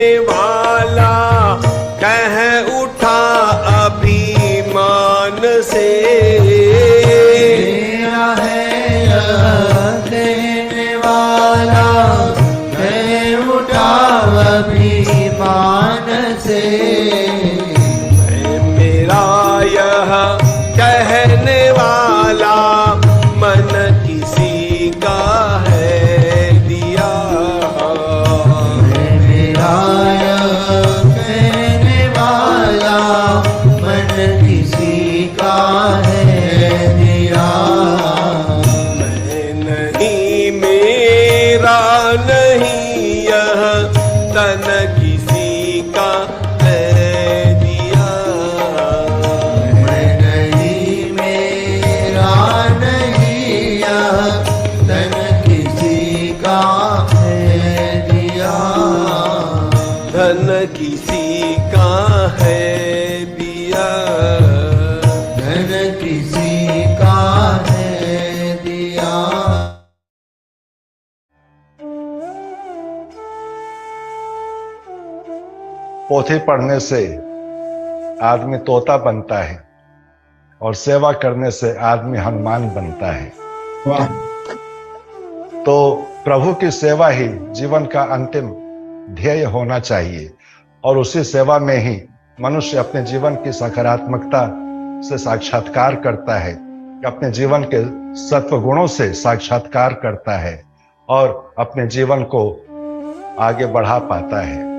वाला कह उठा अभिमान से, मेरा है कहने वाला कह उठा अभिमान से, मेरा यह कहने वाला मन किसी का है दिया, मेरा यह कहने वाला मन किसी का है दिया, मैं नहीं मेरा नहीं यह तन किसी का है दिया, मैं नहीं मेरा नहीं यह तन किसी का है दिया, धन किसी का है दिया, धन किसी का है दिया। पोथी पढ़ने से आदमी तोता बनता है और सेवा करने से आदमी हनुमान बनता है। तो प्रभु की सेवा ही जीवन का अंतिम ध्येय होना चाहिए और उसी सेवा में ही मनुष्य अपने जीवन की सकारात्मकता से साक्षात्कार करता है, अपने जीवन के सत्व गुणों से साक्षात्कार करता है और अपने जीवन को आगे बढ़ा पाता है।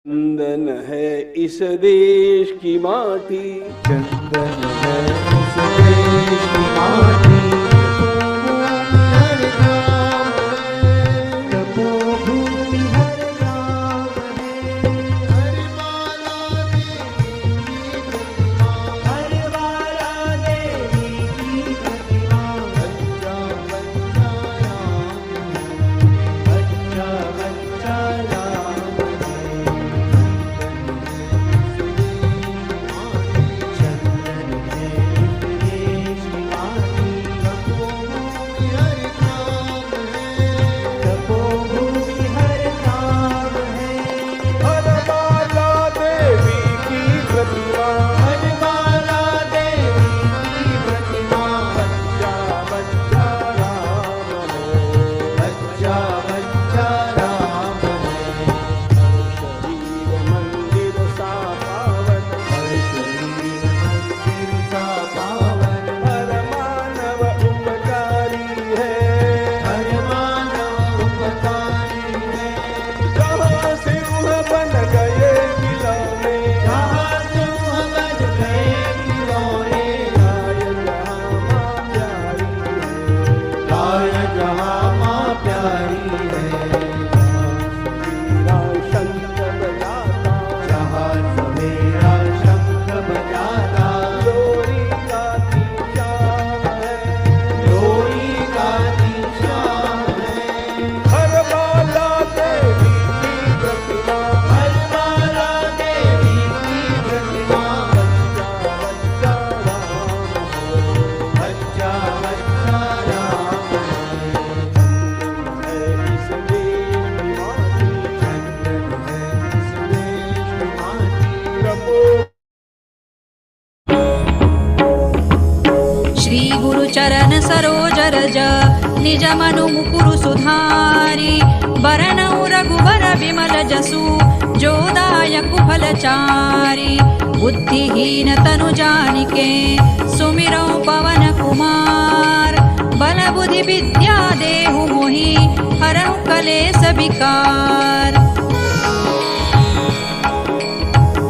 चंदन है इस देश की माटी, चंदन है इस देश की माटी, हर नाम है तपोभूमि, हर नाम है, हर माला देवी की प्रतिमा, बच्चा बच्चा राम है, बच्चा बच्चा राम है, चंदन है इस देश की माटी, तपोभूमि हर नाम है, तपोभूमि हर नाम है, हर माला देवी की प्रतिमा, हर माला देवी की प्रतिमा, बच्चा बच्चा राम है, बच्चा बच्चा राम है, शरीर मंदिर सा पावन, हर शरीर मंदिर सा पावन, हर मानव उपकारी है, हर मानव उपकारी है, जहाँ सिंह बन गए खिलौने, जहाँ सिंह बन गए खिलौने, राय जहाँ माँ प्यारी है, राय जहाँ माँ प्यारी है, मेरा शंख बजाता, जहाँ सवेरा शंख बजाता, लोरी गाती शाम है, लोरी गाती शाम है, हर माला देवी की प्रतिमा, हर माला देवी की प्रतिमा, बच्चा बच्चा राम है, बच्चा बच्चा राम है, चंदन है इस देश की माटी, चंदन है इस देश की माटी, श्री गुरु चरण सरोज रज निज मनु मुकुरु सुधारी, बरनउ रघुबर विमल जसु जो दायकु फलचारी, बुद्धिहीन तनु जानिके सुमिरौ पवन कुमार, बल बुद्धि विद्या देहु मोहि हरहु कलेस विकार।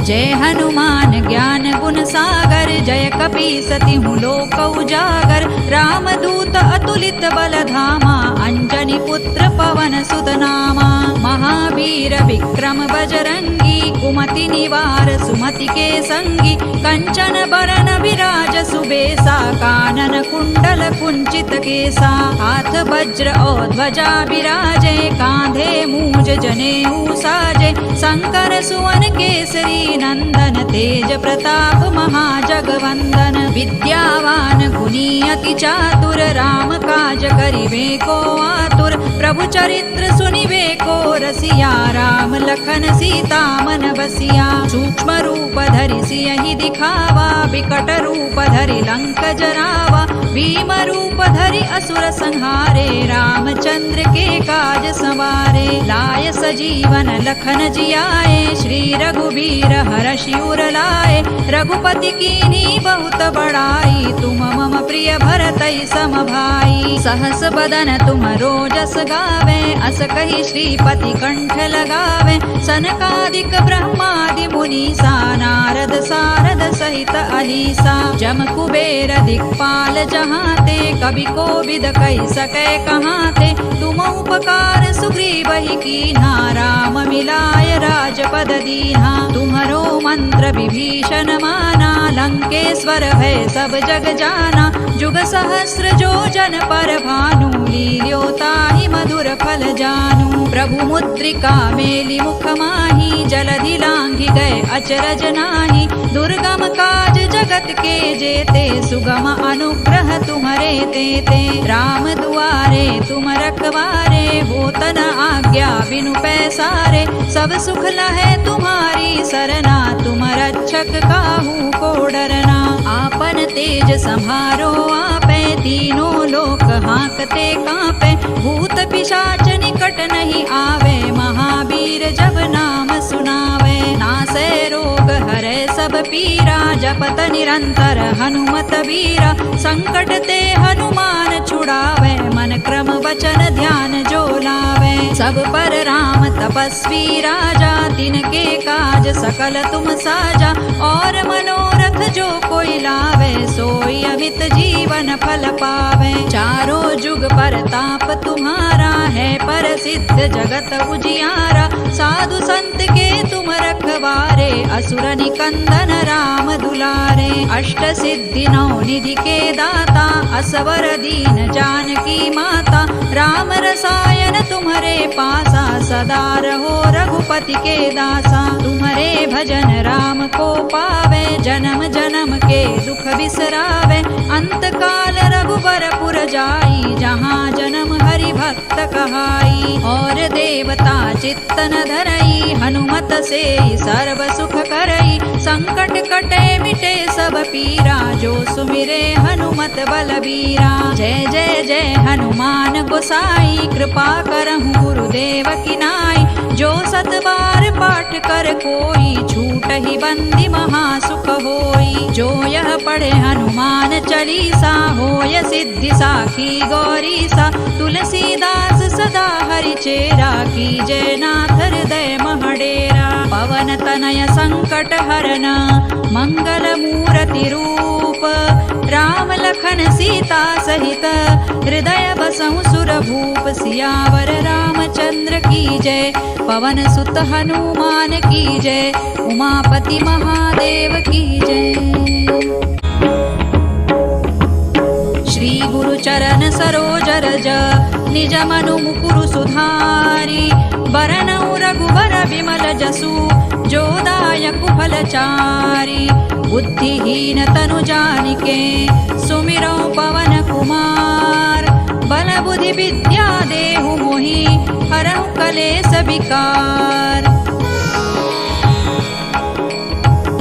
जय हनुमान ज्ञान गुण सागर, जय कपीसति लोक उजागर, रामदूत अतुलित बल धामा, अंजनी पुत्र पवन सुत नामा, महावीर विक्रम बजरंगी, कुमति निवार सुमति के संगी, कंचन बरन विराज सुबेसा, कानन कुंडल कुंडल कुंचित केसा हाथ वज्र और ध्वजा विराजे कांधे मूज जनेऊ साजे शंकर सुवन केसरी नंदन तेज प्रताप महाजगवंदन विद्यावान गुणी अति चातुर राम काज करिबे को आतुर प्रभु चरित्र सुनिबे को रसिया राम लखन सीता मन बसिया सूक्ष्म रूप धरि सियहि दिखावा विकट रूप धरि लंक जरावा भीम रूप धरि असुर संहारे रामचंद्र के काज संवारे लाय सजीवन लखन जियाए श्री रघुबीर हरषि उर लाए रघुपति कीन्ही बहुत बड़ाई तुम मम प्रिय भरतई सम भाई सहस बदन तुम रोजस गावे अस कहि श्रीपति कंठ लगावे सनकादिक ब्रह्मादि मुनीसा नारद सारद सहित अहिसा जम कुबेर दिक्पाल जहाते कवि कोविद कहि सकै कहाते तुम उपकार सुग्रीवहि कीन्हा राम मिलाय राजपद दीन्हा तुम्हरो मंत्र विभीषण माना लंकेश्वर भय सब जग जाना जुग सहस्र जो जन पर भानु लील्यो ताहि मधुर फल जानू प्रभु मुद्रिका मेलि मुख माही जलधि लांघि गए अचरज नाही दुर्गम काज जगत के जेते सुगम अनुग्रह तुम्हरे तेते राम दुआरे तुम रखवारे होतन आज्ञा बिनु पैसारे सब सुख लहे तुम्हारी सरना तुम रक्षक काहू को डरना आपन तेज संहारो आपे तीनों लोक हाँकते कांपे भूत पिशाच निकट नहीं आवे महावीर जब नाम सुनावे नासै रोग हरे सब पीरा जपत निरंतर हनुमत वीरा संकट ते हनुमान छुड़ावे मन क्रम वचन ध्यान जो लावे सब पर राम तपस्वी राजा तिनके काज सकल तुम साजा और मनोरथ जो कोई लावे सोई अमित जीवन फल पावे चारों जुग पर ताप तुम्हारा है प्रसिद्ध जगत उजियारा साधु संत के तुम रखवारे असुर निकंदन राम दुलारे अष्ट सिद्धि नौ निधि के दाता असवर दीन जानकी माता राम रसायन तुम्हारे पासा सदा रहो रघुपति के दासा तुम्हारे भजन राम को पावे जन्म जन्म के दुख बिसरावे अंत काल रघुबर पुर जाई जहाँ जन्म हरि भक्त कहाई और देवता चित्तन धरई हनुमत से सर्व सुख करई संकट कटे मिटे सब पीरा जो सुमिरे हनुमत बलबीरा जय जय जय हनुमान गोसाई कृपा करहु गुरुदेव की नाई जो सत बार पाठ कर कोई छूट ही बंदी महासुख होई जो यह पढ़े हनुमान चालीसा होय सिद्धि साखी गौरीसा तुलसीदास सदा हरि चेरा की जय नाथ हृदय महडेरा पवन तनय संकट हरना मंगल मूर्ति रूप राम लखन सीता सहित हृदय बसहु सुर भूप सियावर रामचंद्र की जय पवन सुत हनुमान की जय उमापति महादेव की जय श्री गुरु चरण सरोज रज निज मनु मुकुरु सुधारी बरनउ रघुबर विमल जसु जो दायक फलचारी बुद्धिहीन तनु जानिके सुमिरौ पवन कुमार बल बुद्धि विद्या देहु मोहि हरहु कलेस विकार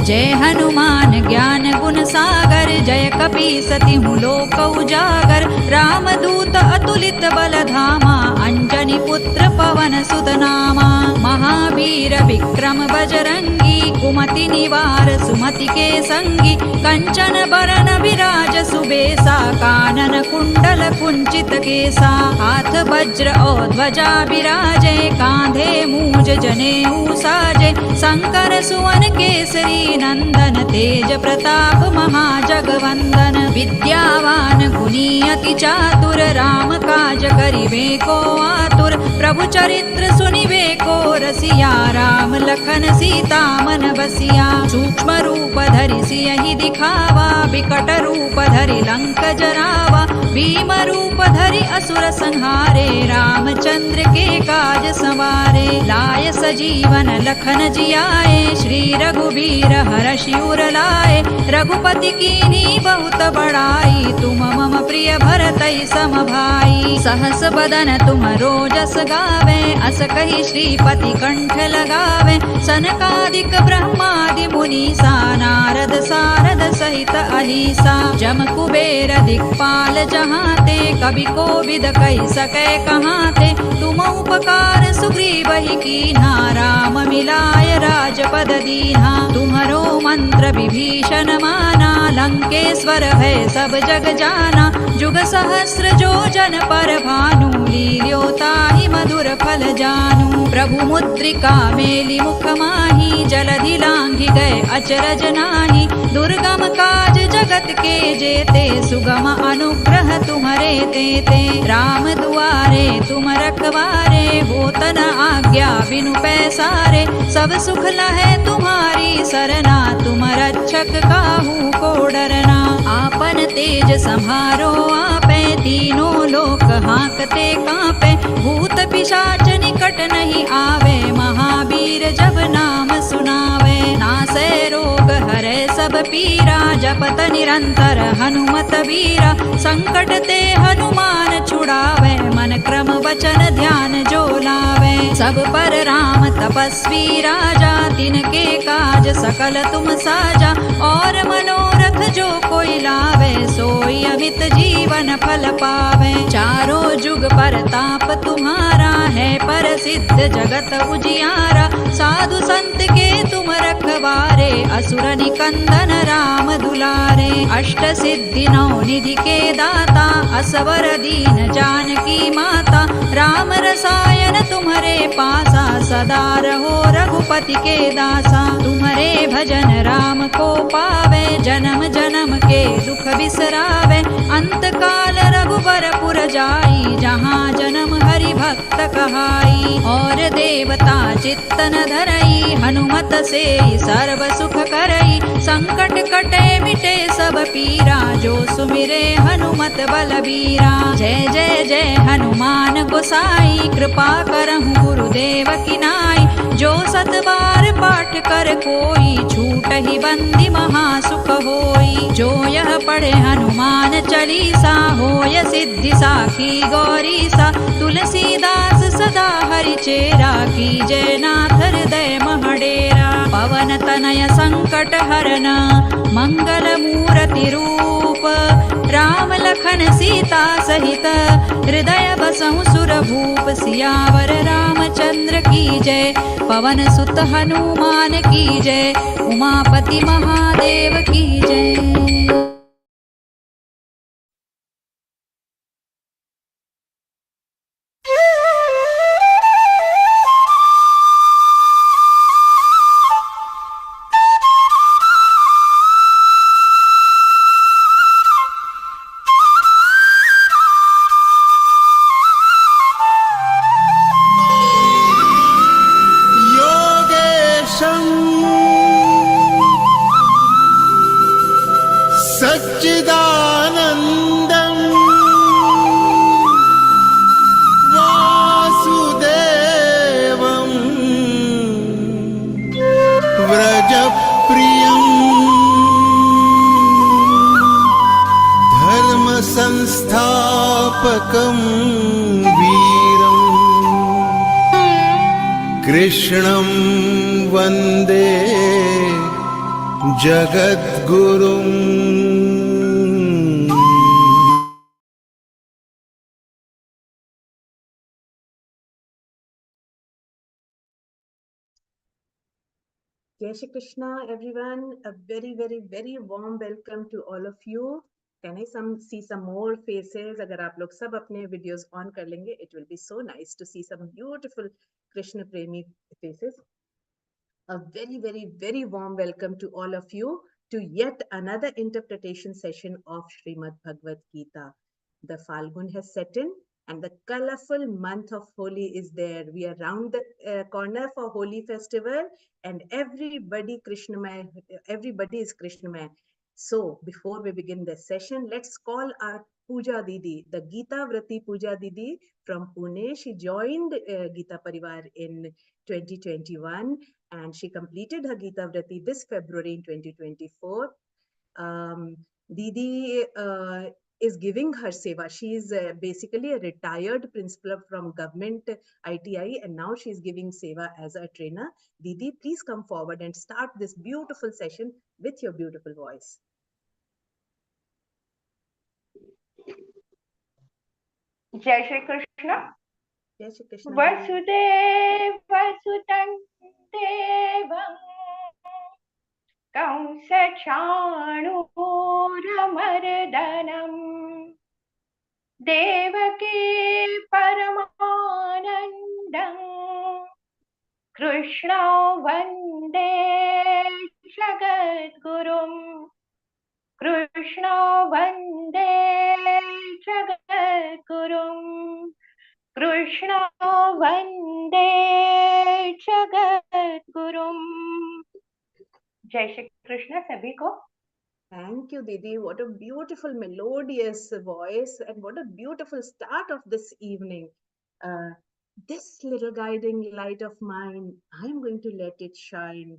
जय हनुमान ज्ञान गुण सागर जय कपीसति लोक उजागर रामदूत अतुलित बल धामा अंजनी पुत्र पवन सुत नामा महावीर विक्रम बजरंगी कुमति निवार सुमति के संगी कंचन बरन विराज सुबेसा कानन कुंडल कुंचित केसा हाथ वज्र और ध्वजा विराजे कांधे मूज जनेऊ साजे शंकर सुवन केसरी नंदन तेज प्रताप महाजगवंदन विद्यावान गुणी अति चातुर राम काज करिबे को आतुर प्रभु चरित्र सुनिबे को रसिया राम लखन सीता मन बसिया सूक्ष्म रूप धरि सियहि दिखावा विकट रूप धरि लंक जरावा भीम रूप धरि असुर संहारे रामचंद्र के काज संवारे लाय सजीवन लखन जियाए श्री रघुबीर हरषि उर लाए रघुपति कीन्ही बहुत बड़ाई तुम मम प्रिय भरतई सम भाई सहस बदन तुम रोजस गावे अस कहि श्रीपति कंठ लगावे सनकादिक ब्रह्मादि मुनीसा नारद सारद सहित अहिसा जम कुबेर दिक्पाल जहाते कवि कोविद कहि सकै कहाते तुम उपकार सुग्रीवहि कीन्हा राम मिलाय राजपद दीन्हा तुम्हरो मंत्र विभीषण माना लंकेश्वर है सब जग जाना जुग सहस्र जो जन पर भानु लील्यो ताहि मधुर फल जानू प्रभु मुद्रिका मेलि मुख माही जलधि लांघि गए अचरज नाही दुर्गम काज जगत के जेते सुगम अनुग्रह तुम्हरे तेते राम दुआरे तुम रखवारे होत न आज्ञा बिनु पैसारे सब सुख लहै तुम्हारी सरना तुम रक्षक काहू को डरना आपन तेज सम्हारो आपे तीनों लोक हांकते कांपे भूत पिशाच निकट नहीं आवे महावीर जब नाम सुनावे नासै रोग हरै सब पीरा जपत निरंतर हनुमत वीरा संकट ते हनुमान छुड़ावे मन क्रम वचन ध्यान जो लावे सब पर राम तपस्वी राजा तिनके काज सकल तुम साजा और मनोरथ जो कोई लावे सोई अमित जीवन फल पावे चारों जुग परताप तुम्हारा है प्रसिद्ध जगत उजियारा साधु संत के तुम रखवारे असुर निकंदन राम दुलारे अष्ट सिद्धि नौ निधि के दाता असवर दीन जानकी माता राम रसायन तुम्हारे पासा सदा रहो रघुपति के दासा तुम्हारे भजन राम को पावे जन्म जन्म के दुख बिसरावे अंत काल रघुबर पुर जाई जहाँ जन्म हरि भक्त कहाई और देवता चित्तन धरई हनुमत से सर्व सुख करई संकट कटे मिटे सब पीरा जो सुमिरे हनुमत बलबीरा जय जय जय हनुमान गोसाई कृपा करहु गुरुदेव की नाई जो सत बार पाठ कर कोई छूट ही बंदी महासुख होई जो यह पढ़े हनुमान चालीसा होय सिद्धि साखी गौरीसा तुलसीदास सदा हरि चेरा की जय नाथ हृदय महडेरा पवन तनय संकट हरना मंगल मूर्ति रूप राम लखन सीता सहित हृदय बसहु सुर भूप सियावर रामचंद्र की जय पवन सुत हनुमान की जय उमापति महादेव की जय। संस्थापकं वीरं कृष्णं वन्दे जगद्गुरुम्। Jai Shri Krishna, everyone. A very, very, very warm welcome to all of you. Can I see some more faces? अगर आप लोग सब अपने videos on कर लेंगे, it will be so nice to see some beautiful Krishna Premi faces. A very, very, very warm welcome to all of you to yet another interpretation session of Śrīmad-Bhagavadgītā. The Falgun has set in and the colorful month of Holi is there. We are round the corner for Holi festival and everybody is Krishnamay. So before we begin this session, let's call our Puja Didi, the Geeta Vrati Puja Didi from Pune. She joined Geeta Pariwar in 2021 and she completed her Geeta Vrati this February in 2024. Didi is giving her seva. She is basically a retired principal from government ITI and now she is giving seva as a trainer. Didi, please come forward and start this beautiful session with your beautiful voice. Jai Shri Krishna. Jai Shri Krishna. Vasudevasutam Devam Kamsachanuramardanam Devaki Paramanandam Krishna Vande Jagadgurum Krishna Vande Jagadgurum Krishna Vande Jagadgurum. Jai Shri Krishna sabhi ko. Thank you, Didi. What a beautiful melodious voice and what a beautiful start of this evening. This little guiding light of mine, I'm going to let it shine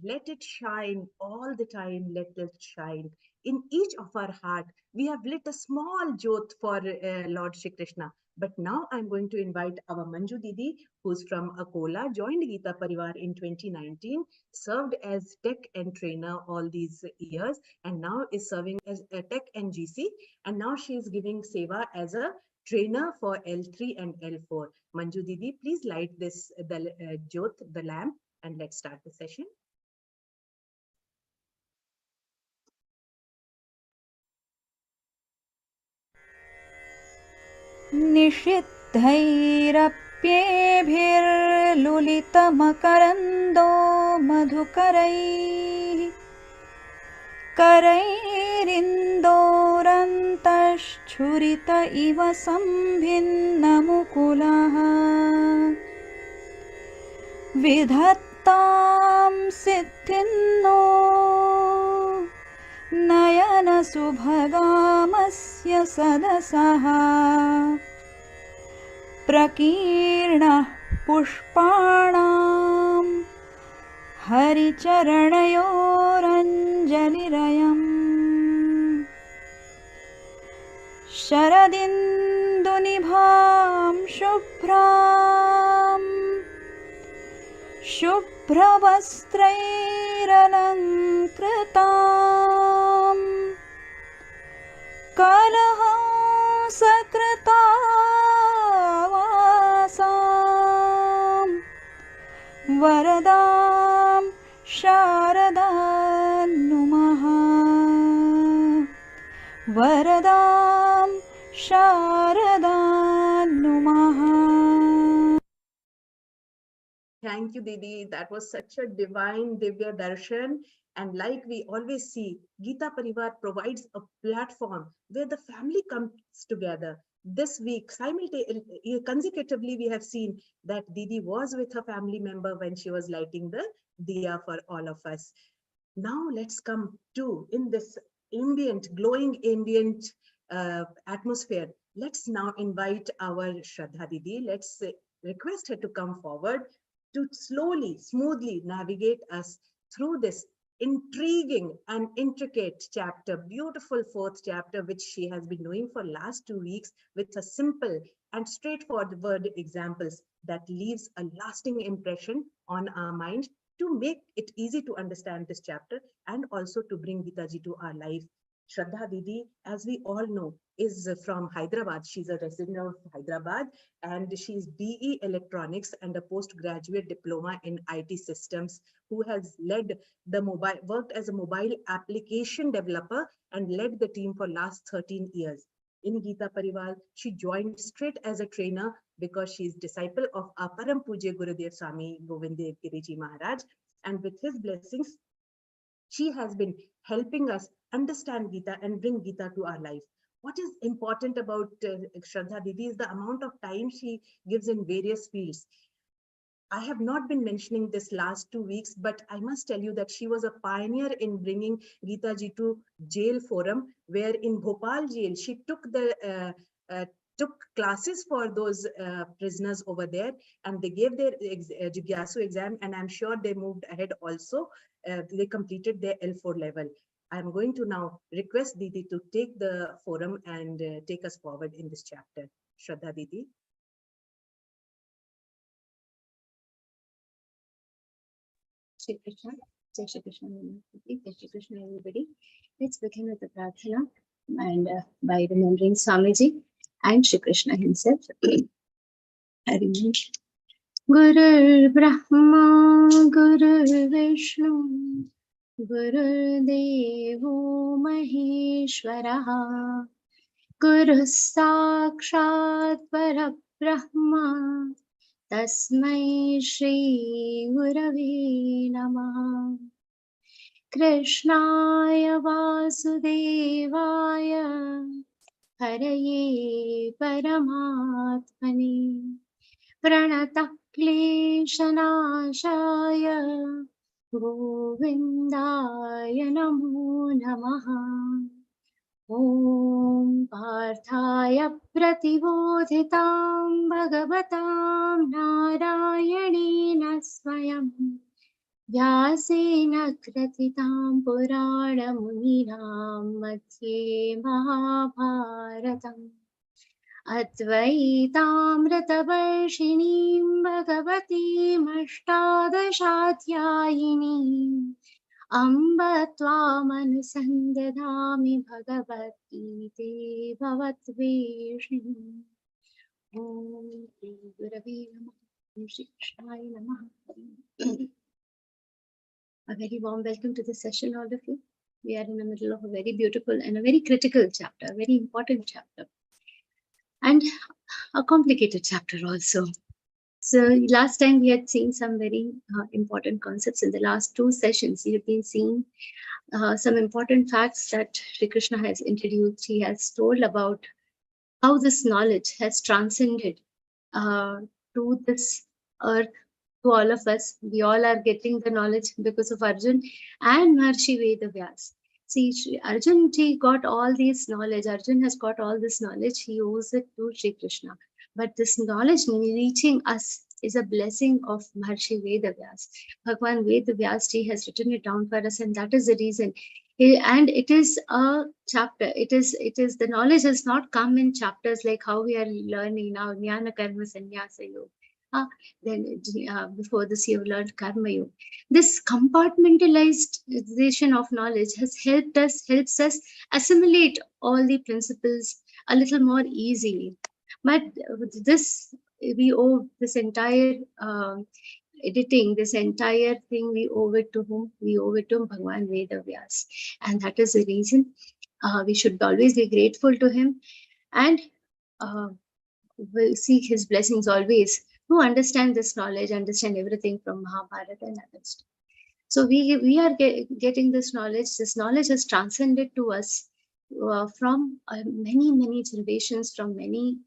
all the time. Let it shine in each of our heart. We have lit a small jyot for Lord Shri Krishna. But now I'm going to invite our Manju Didi, who's from Akola, joined Geeta Pariwar in 2019, served as tech and trainer all these years, and now is serving as a tech and GC. And now she is giving seva as a trainer for L3 and L4. Manju Didi, please light this jyot, the lamp, and let's start the session. निषिद्धैरप्येभिर्लुलितमकरन्दो मधुकरैः करैरिन्दोरन्तश्छुरित इव सम्भिन्नमुकुलः विधत्तां सिद्धिन्नो नयनसुभगामस्य सदसः प्रकीर्णः पुष्पाणां हरिचरणयोरञ्जलिरयम् शरदिन्दुनिभां शुभ्रवस्त्रैरलङ्कृताम् कलहंसकृतावासां वरदां शारदां नुमः वरदां शारदां नुमः. Thank you, Didi. That was such a divine Divya Darshan. And like we always see, Geeta Pariwar provides a platform where the family comes together. This week, consecutively, we have seen that Didi was with her family member when she was lighting the diya for all of us. Now let's come to, in this ambient, glowing ambient atmosphere, let's now invite our Shraddha Didi. Let's request her to come forward to slowly, smoothly navigate us through this intriguing and intricate chapter, beautiful fourth chapter, which she has been doing for last 2 weeks with a simple and straightforward examples that leaves a lasting impression on our mind to make it easy to understand this chapter and also to bring Geeta ji to our life. Shraddha Didi, as we all know, is from Hyderabad. She's a resident of Hyderabad and she's BE Electronics and a postgraduate diploma in IT systems, who has led the worked as a mobile application developer and led the team for last 13 years. In Geeta Pariwar, she joined straight as a trainer because she is disciple of our Param Pujya Gurudev Swami Govindev Giriji Maharaj, and with his blessings, she has been helping us understand Geeta and bring Geeta to our life. What is important about Shraddha Didi is the amount of time she gives in various fields. I have not been mentioning this last 2 weeks, but I must tell you that she was a pioneer in bringing Geeta ji to jail forum, where in Bhopal jail, she took classes for those prisoners over there, and they gave their Jigyasu exam, and I'm sure they moved ahead also. They completed their L4 level. I'm going to now request Didi to take the forum and take us forward in this chapter. Shraddha Didi. Shri Krishna, Jai Shri Krishna, Jai Shri Krishna, everybody. Let's begin with the Prarthana and by remembering Swamiji and Shri Krishna himself. Gurur Brahma, Gurur Vishnu, Gurur Devo Maheshwaraha, Guru Sakshat Parabrahma, Tasmai Shri Gurave Namaha. Krishnaya Vasudevaya Haraye Paramatmane Pranatah Kleshanashaya Govindaya Namo Namaha. Om Parthaya Pratibodhitam Bhagavatam Narayanena Swayam Vyasena Kratitam Purana Muninam Madhye Mahabharatam Advaitamritavarshinim Bhagavatim Ashtadashatyayini Amba Tvamanusandadami Bhagavad-gīte Bhavatveshini. Om Shri Gurave Namaha. Om Shri Krishnaya Namaha. A very warm welcome to the session, all of you. We are in the middle of a very beautiful and a very critical chapter, a very important chapter, and a complicated chapter also. So last time we had seen some very important concepts. In the last 2 sessions, we have been seeing some important facts that Sri Krishna has introduced. He has told about how this knowledge has transcended to this earth, to all of us. We all are getting the knowledge because of Arjun and Maharshi Vedavyas. See, Arjun ji got all this knowledge. Arjun has got all this knowledge. He owes it to Sri Krishna. But this knowledge reaching us is a blessing of Maharshi Vedavyas. Bhagwan Vedavyas ji has written it down for us, and that is the reason. And it is a chapter. It is the knowledge has not come in chapters like how we are learning now, Jnana Karma Sannyasa Yoga. Then before this you have learned Karma Yoga. This compartmentalization of knowledge has helps us assimilate all the principles a little more easily. But this, we owe this entire editing, this entire thing, we owe it to whom? We owe it to Bhagwan Vedavyas. And that is the reason we should always be grateful to him, and we'll seek his blessings always to understand this knowledge, understand everything from Mahabharata and others. So we are getting this knowledge. This knowledge has transcended to us from many generations, from many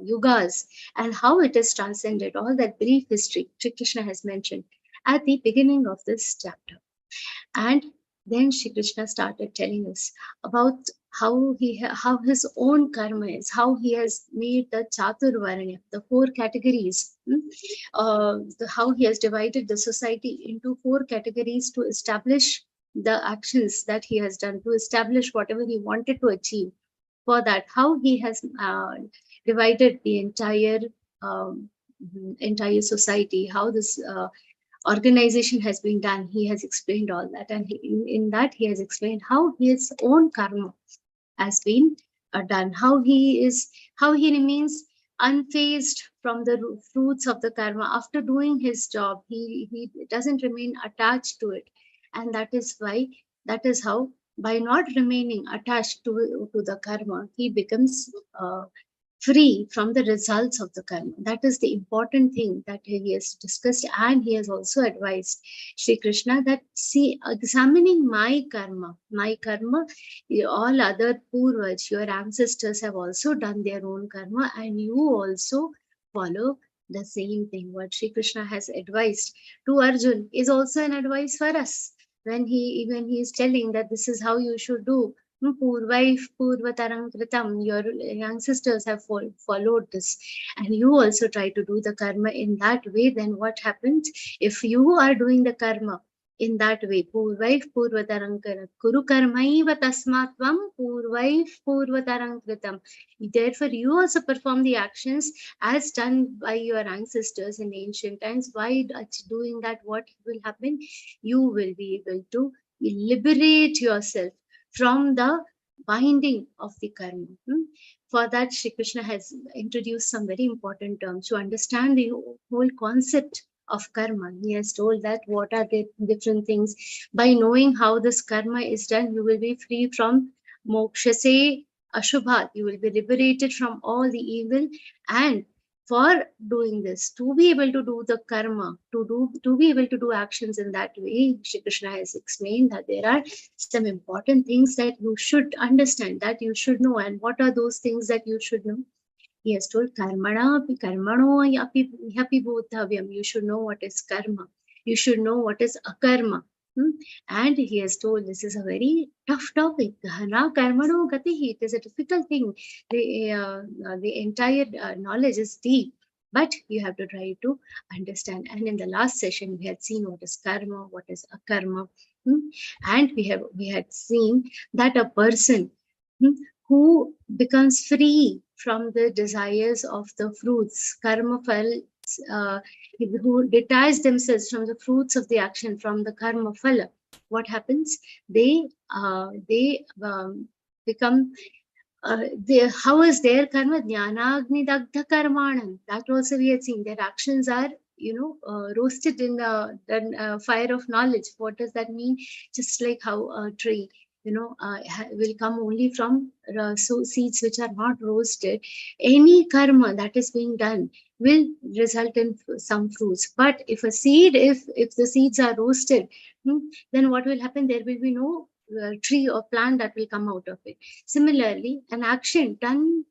yugas, and how it is transcended, all that brief history Sri Krishna has mentioned at the beginning of this chapter. And then Shri Krishna started telling us about how his own karma is, how he has made the Chaturvarnya, the 4 categories, how he has divided the society into 4 categories to establish the actions that he has done, to establish whatever he wanted to achieve. For that, how he has divided the entire society, how this organization has been done. He has explained all that, and in that he has explained how his own karma has been done, how he remains unfazed from the fruits of the karma. After doing his job, he doesn't remain attached to it, and that is how, by not remaining attached to the karma, he becomes free from the results of the karma. That is the important thing that he has discussed, and he has also advised Shri Krishna that, see, examining my karma, all other purvas, your ancestors have also done their own karma, and you also follow The same thing, what Shri Krishna has advised to Arjun is also an advice for us. When he is telling that this is how you should do. Purvaif purvatarang kritam, your ancestors have followed this, and you also try to do the karma in that way. Then what happens if you are doing the karma in that way? Purvaif purvatarang kuru karmaiva tasmatvam purvaif purvatarang kritam. Therefore, you also perform the actions as done by your ancestors in ancient times. By doing that, what will happen? You will be able to liberate yourself from the binding of the karma. For that, Shri Krishna has introduced some very important terms to understand the whole concept of karma. He has told that what are the different things. By knowing how this karma is done, you will be free from moksha se ashubhat. You will be liberated from all the evil. And for doing this, to be able to do the karma, to be able to do actions in that way, Shri Krishna has explained that there are some important things that you should understand, that you should know. And what are those things that you should know? He has told karmano yapi bodhavyam. You should know what is karma. You should know what is akarma. And he has told this is a very tough topic. Gahana karmano gatihi. It is a difficult thing. The entire knowledge is deep, but you have to try to understand. And in the last session, we had seen what is karma, what is akarma, and we had seen that a person who becomes free from the desires of the fruits, karma phala, who detach themselves from the fruits of the action, from the karma phala, what happens? They become, how is their karma? Jnanagni dagdha karmanam. That also we had seen. Their actions are, roasted in the fire of knowledge. What does that mean? Just like how a tree, will come only from seeds which are not roasted. Any karma that is being done will result in some fruits. But if a seed, if the seeds are roasted, then what will happen? There will be no tree or plant that will come out of it. Similarly, an action done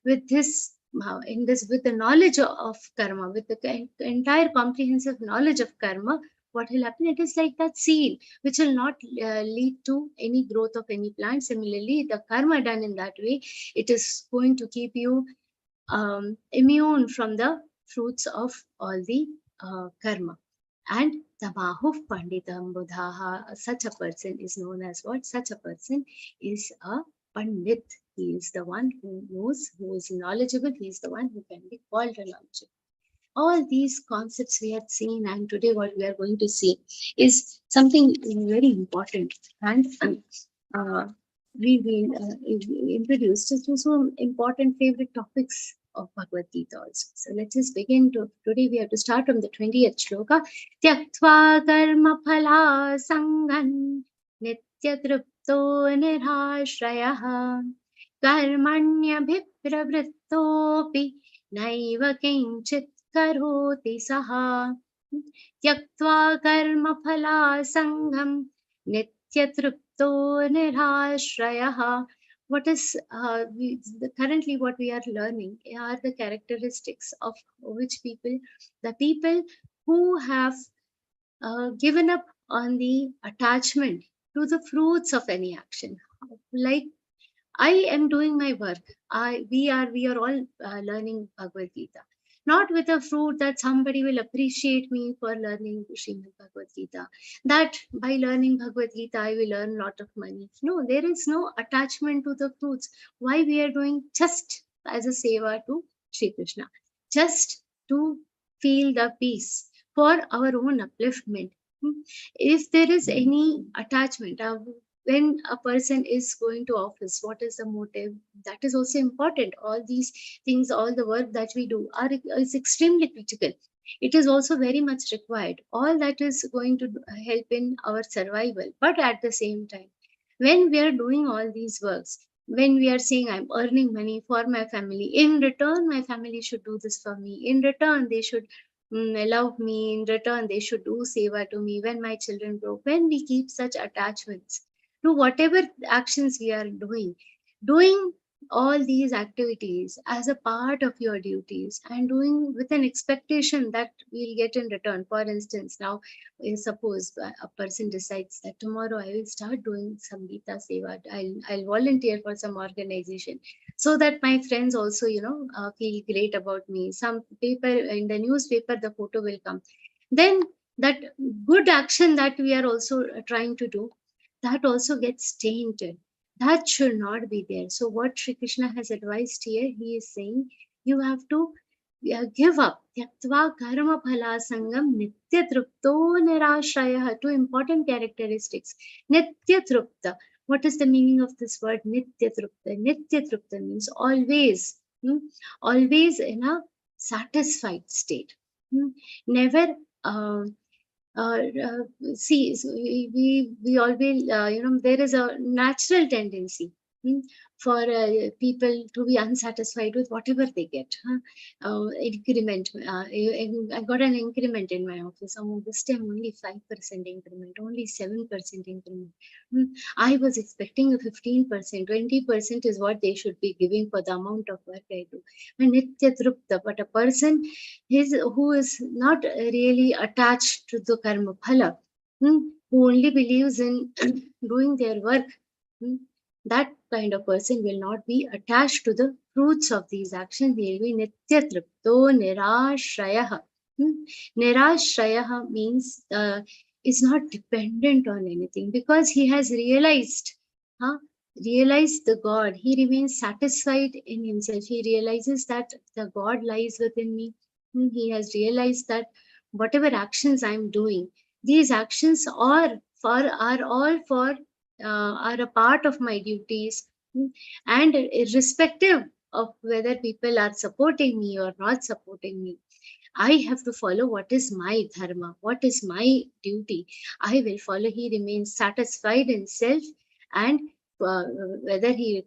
with this, with the knowledge of karma, with the entire comprehensive knowledge of karma, what will happen? It is like that seed which will not lead to any growth of any plant. Similarly, the karma done in that way, it is going to keep you immune from the fruits of all the karma. And Tamahu Panditam Buddhaha, such a person is known as what? Such a person is a Pandit. He is the one who knows, who is knowledgeable. He is the one who can be called a knowledgeable. All these concepts we had seen, and today what we are going to see is something very important. And we will introduce to some important favorite topics of Bhagavad Gita also. So let us begin. Today we have to start from the 20th shloka. Tyaktva karma phala sangan nitya tripto nirashrayah karmanya bhipravrittopi naiva kinchit karoti saha tyaktva karma phala sangham nitya tripto nirashrayah. What is currently what we are learning are the characteristics of which people, the people who have given up on the attachment to the fruits of any action. Like, I am doing my work. We are all learning Bhagavad Gita. Not with a fruit that somebody will appreciate me for learning Śrīmad-Bhagavadgītā. That by learning Bhagavad Gita, I will earn a lot of money. No, there is no attachment to the fruits. Why we are doing? Just as a seva to Shri Krishna. Just to feel the peace for our own upliftment. If there is any attachment, when a person is going to office, what is the motive? That is also important. All these things, all the work that we do is extremely critical. It is also very much required. All that is going to help in our survival. But at the same time, when we are doing all these works, when we are saying I'm earning money for my family, in return, my family should do this for me. In return, they should love me. In return, they should do seva to me when my children grow. When we keep such attachments to whatever actions we are doing all these activities as a part of your duties and doing with an expectation that we'll get in return. For instance, now suppose a person decides that tomorrow I will start doing some Gita Seva. I'll volunteer for some organization so that my friends also, feel great about me. Some paper in the newspaper, the photo will come. Then that good action that we are also trying to do, that also gets tainted. That should not be there. So what Sri Krishna has advised here, he is saying you have to give up. Tyaktva karma phala sangam nitya trupto nirashrayah. Two important characteristics. Nitya trupta. What is the meaning of this word nitya trupta? Nitya trupta means always, always in a satisfied state. Never see, so we always, there is a natural tendency for people to be unsatisfied with whatever they get. Increment. I got an increment in my office. This time only 5% increment, only 7% increment. I was expecting a 15%, 20% is what they should be giving for the amount of work I do. Nitya trupta, but a person who is not really attached to the karma phala, who only believes in doing their work, that kind of person will not be attached to the fruits of these actions. They will be nitya tripto nirashrayah. Nirashrayah means is not dependent on anything because he has realized the God. He remains satisfied in himself. He realizes that the God lies within me. He has realized that whatever actions I'm doing, these actions are all for are a part of my duties, and irrespective of whether people are supporting me or not supporting me, I have to follow what is my dharma, what is my duty. I will follow. He remains satisfied in self, and whether he's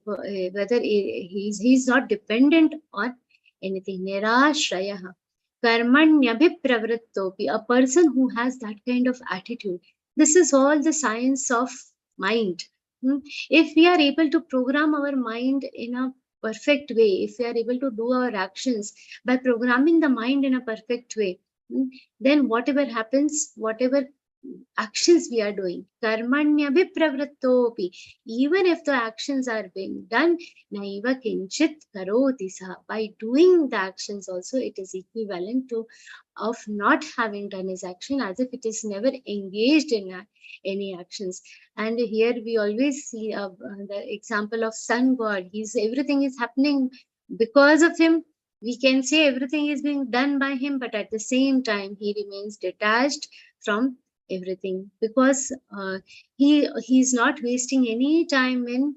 not dependent on anything. Nirashrayah. Karmanyabhipravrittopi. A person who has that kind of attitude. This is all the science of mind. If we are able to program our mind in a perfect way, if we are able to do our actions by programming the mind in a perfect way, then whatever happens, whatever actions we are doing, karmanyabhipravrittopi, even if the actions are being done, naiva kinchit karoti saha, by doing the actions also, it is equivalent to of not having done his action, as if it is never engaged in any actions. And here we always see the example of sun god. Everything is happening because of him. We can say everything is being done by him, but at the same time he remains detached from everything, because he's not wasting any time in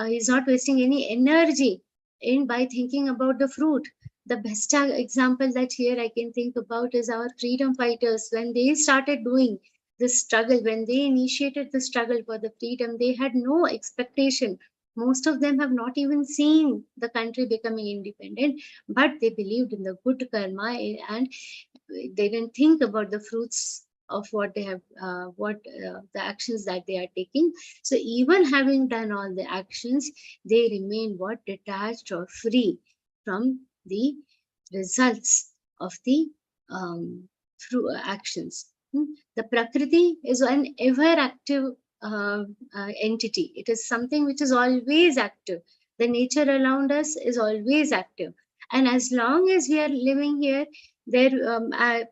he's not wasting any energy in by thinking about the fruit. The best example that here I can think about is our freedom fighters. When they started doing this struggle, when they initiated the struggle for the freedom, they had no expectation. Most of them have not even seen the country becoming independent, but they believed in the good karma, and they didn't think about the fruits of what they have, the actions that they are taking. So even having done all the actions, they remain detached or free from the results of the actions. The Prakriti is an ever active entity. It is something which is always active. The nature around us is always active. And as long as we are living here, there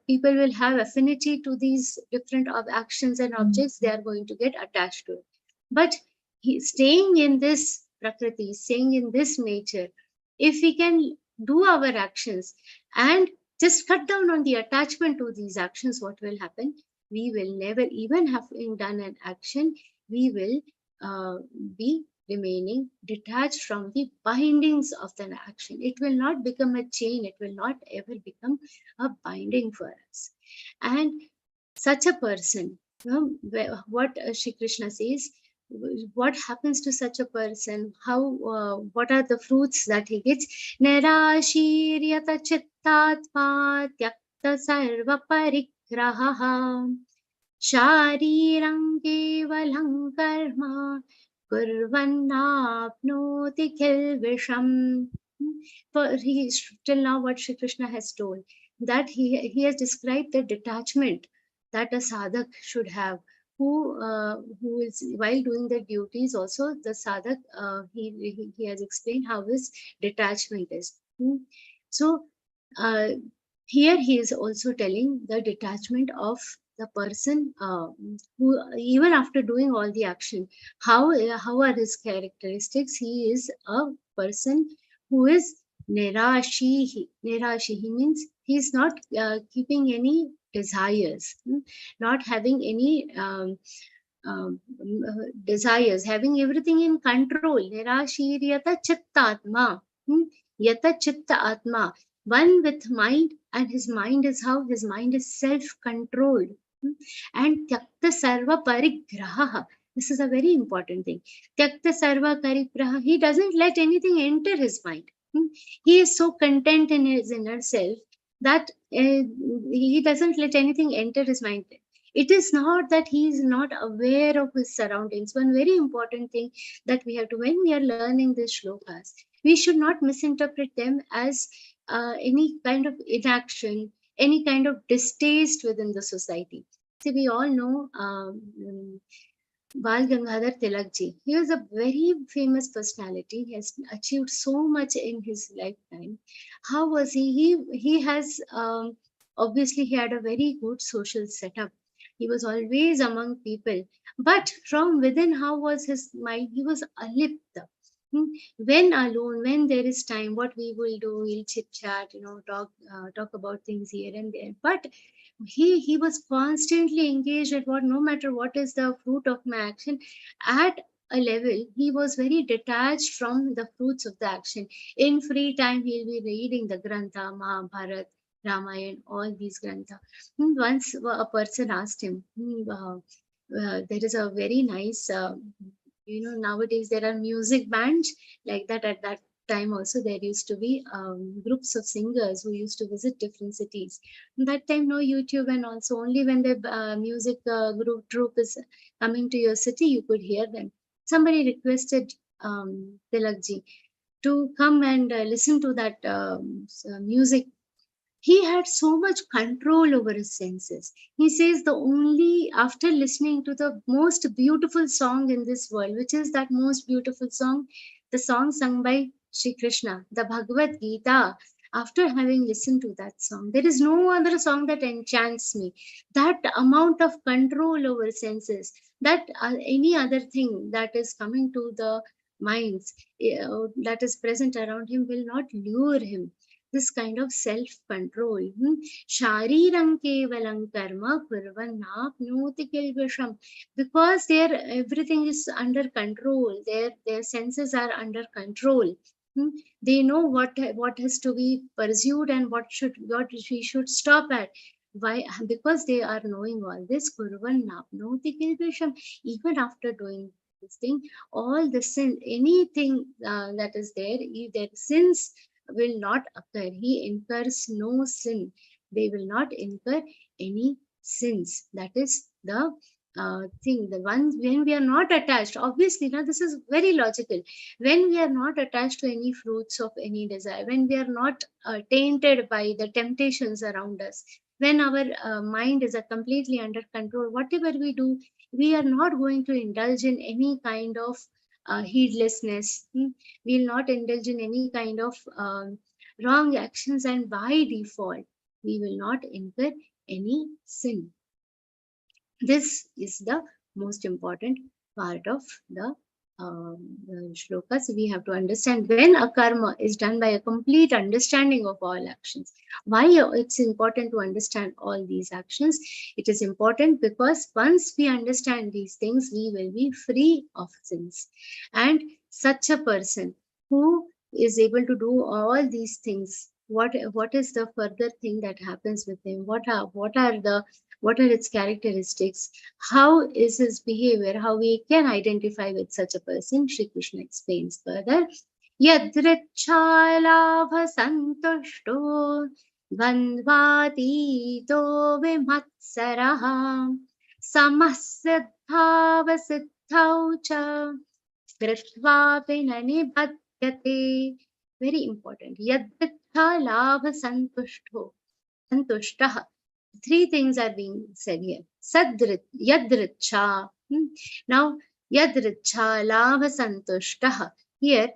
people will have affinity to these different actions and objects. They are going to get attached to it. But staying in this Prakriti, staying in this nature, if we can do our actions and just cut down on the attachment to these actions, what will happen? We will never, even having done an action, we will be remaining detached from the bindings of the action. It will not become a chain. It will not ever become a binding for us. And such a person, what Shri Krishna says, what happens to such a person? How? What are the fruits that he gets? Nirashiryata chittatma tyakta sarva parigraha sharirang kevalam karma kurvannapnoti kilvisham. For he till now what Shri Krishna has told, that he has described the detachment that a sadhak should have, who is while doing the duties also the sadhak, he has explained how his detachment is. So uh, here he is also telling the detachment of the person, who even after doing all the action, how are his characteristics. He is a person who is nirashi. He means he is not keeping any desires, not having any desires, having everything in control. Nirashir yata chittatma. Yata chitta atma. One with mind, and his mind is how? His mind is self-controlled. And tyakta sarva parigraha. This is a very important thing. Tyakta sarva parigraha. He doesn't let anything enter his mind. He is so content in his inner self that he doesn't let anything enter his mind. It is not that he is not aware of his surroundings. One very important thing that we have to, when we are learning these shlokas, we should not misinterpret them as any kind of inaction, any kind of distaste within the society. See, we all know Bal Gangadhar Tilakji. He was a very famous personality. He has achieved so much in his lifetime. How was he? He has obviously he had a very good social setup. He was always among people. But from within, how was his mind? He was alipta. When alone, when there is time, what we will do, we'll chit chat, talk about things here and there. But he was constantly engaged at what, no matter what is the fruit of my action, at a level he was very detached from the fruits of the action. In free time, he'll be reading the Grantha, Mahabharat, Ramayana, all these Grantha. Once a person asked him, there is a very nice, nowadays there are music bands like that. At that time also there used to be groups of singers who used to visit different cities. That time no YouTube, and also only when the music group troupe is coming to your city you could hear them. Somebody requested Tilakji to come and listen to that music. He had so much control over his senses. He says the only, after listening to the most beautiful song in this world, which is that most beautiful song, the song sung by Shri Krishna, the Bhagavad-Gītā. After having listened to that song, there is no other song that enchants me. That amount of control over senses, that any other thing that is coming to the minds, that is present around him, will not lure him. This kind of self-control. Shariram kevalam karma kurvannapnoti kilvisham. Because everything is under control. Their senses are under control. They know what has to be pursued and what we should stop at. Why? Because they are knowing all this. Kurvannapnoti kilvisham. Even after doing this thing, all the sin, anything that is there, if there sins will not occur. He incurs no sin. They will not incur any sins. That is the thing. The ones when we are not attached, obviously, now this is very logical. When we are not attached to any fruits of any desire, when we are not tainted by the temptations around us, when our mind is completely under control, whatever we do, we are not going to indulge in any kind of heedlessness. We will not indulge in any kind of wrong actions, and by default, we will not incur any sin. This is the most important part of the shlokas. We have to understand when a karma is done by a complete understanding of all actions. Why it's important to understand all these actions? It is important because once we understand these things, we will be free of sins. And such a person who is able to do all these things, what is the further thing that happens with him? What are its characteristics? How is his behavior? How we can identify with such a person? Shri Krishna explains further. Yadrichālābha santushto dvandvātīto vimatsaraha samasiddhāva siddhau ca Kritvapi nanibhadyate. Very important. Yadricha labha santushto. Santushtah. Three things are being said here. Yadricha. Now, yadricha labha santushtah. Here,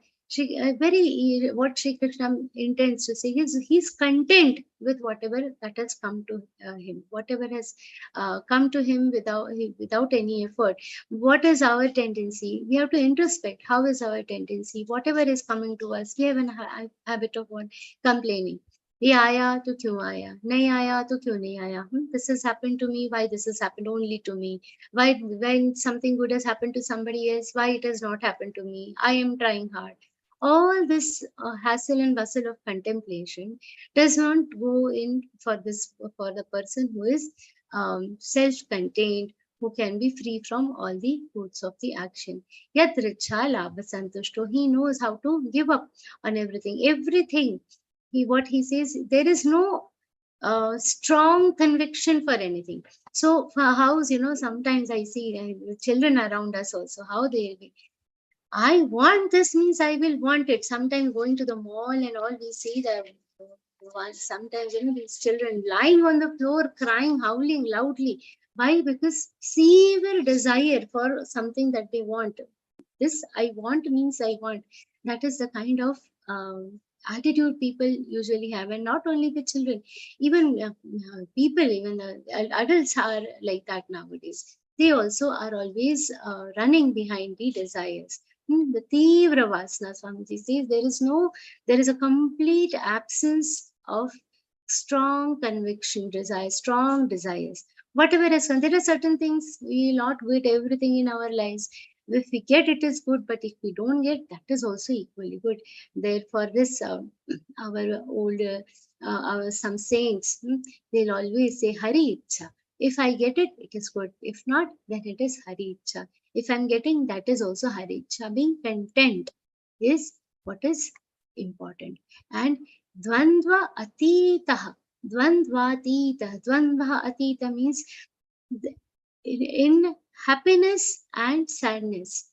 what Sri Krishna intends to say is he's content with whatever that has come to him, whatever has come to him without any effort. What is our tendency? We have to introspect. How is our tendency? Whatever is coming to us, we have a habit of what? Complaining. ये आया तो क्यों आया, नहीं आया तो क्यों नहीं आया, this has happened to me, why this has happened only to me, why when something good has happened to somebody else, why it has not happened to me, I am trying hard. All this hassle and bustle of contemplation does not go in for the person who is self-contained, who can be free from all the fruits of the action. Yat richa labha santushto. He knows how to give up on everything. What he says, there is no strong conviction for anything. So for house, sometimes I see the children around us also, how they be. I want this means I will want it. Sometimes going to the mall and all, we see that sometimes these children lying on the floor, crying, howling loudly. Why? Because severe desire for something that they want. This I want means I want. That is the kind of attitude people usually have, and not only the children, even people, even adults are like that nowadays. They also are always running behind the desires. The Tivra Vasana, Swamiji says there is a complete absence of strong conviction, desires, strong desires. Whatever is, there are certain things we will not get everything in our lives. If we get, it is good, but if we don't get, that is also equally good. Therefore, this our older some saints, they'll always say Hari Ichha. If I get it, it is good. If not, then it is Hari Ichha. If I'm getting, that is also Hari Ichha. Being content is what is important. And Dvandva Atitaha. Dvandva Atita. Dvandva Atita means in happiness and sadness.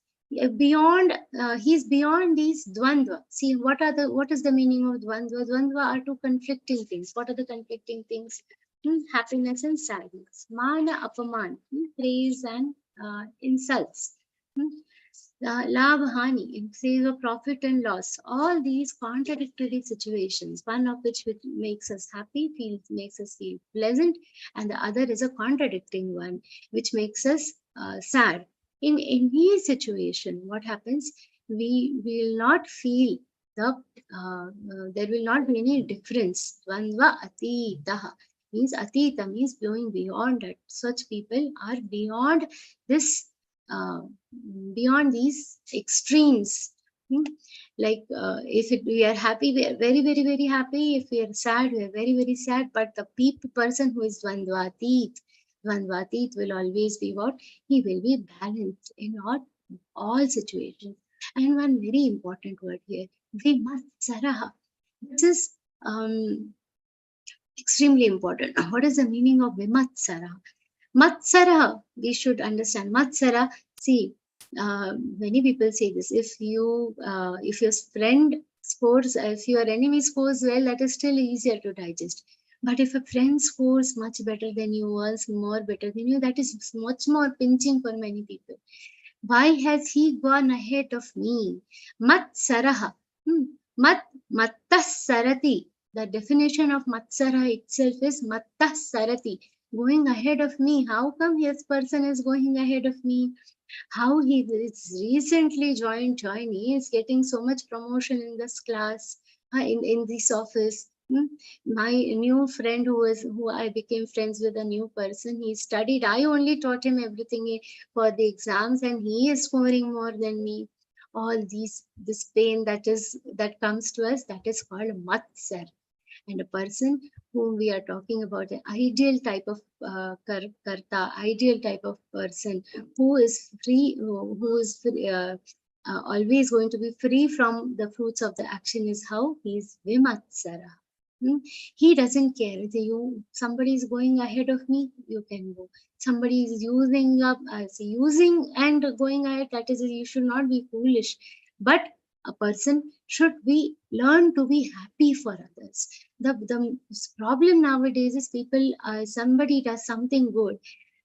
Beyond, he's beyond these dvandva. See, what is the meaning of dvandva? Dvandva are two conflicting things. What are the conflicting things? Happiness and sadness. Mana, apaman, praise and insults. Labh, hani, it says of profit and loss. All these contradictory situations, one of which makes us happy, makes us feel pleasant, and the other is a contradicting one, which makes us sad. In any situation, what happens? We will not feel there will not be any difference. Dvandva atitaha means atita means going beyond it. Such people are beyond this. Beyond these extremes. Like if we are happy, we are very, very, very happy. If we are sad, we are very, very sad. But the person who is Dvandvatit will always be what? He will be balanced in all situations. And one very important word here, Vimatsaraha. This is extremely important. What is the meaning of Vimatsaraha? Matsara, we should understand. Matsara, see, many people say this. If your friend scores, if your enemy scores well, that is still easier to digest. But if a friend scores much better than you, earns more better than you, that is much more pinching for many people. Why has he gone ahead of me? Matsaraha. Mattas sarati. The definition of Matsara itself is Mattas sarati. Going ahead of me. How come his person is going ahead of me? How he is recently joined, he is getting so much promotion in this class, in this office. My new friend who I became friends with, a new person, he studied. I only taught him everything for the exams, and he is scoring more than me. All this pain that comes to us, that is called matsar. And a person whom we are talking about, an ideal type of karta, ideal type of person who is free, who is free, always going to be free from the fruits of the action, is how he is vimatsara. He doesn't care. Somebody is going ahead of me, you can go. Somebody is using and going ahead, that is, you should not be foolish. But a person should learn to be happy for others. The problem nowadays is people, somebody does something good,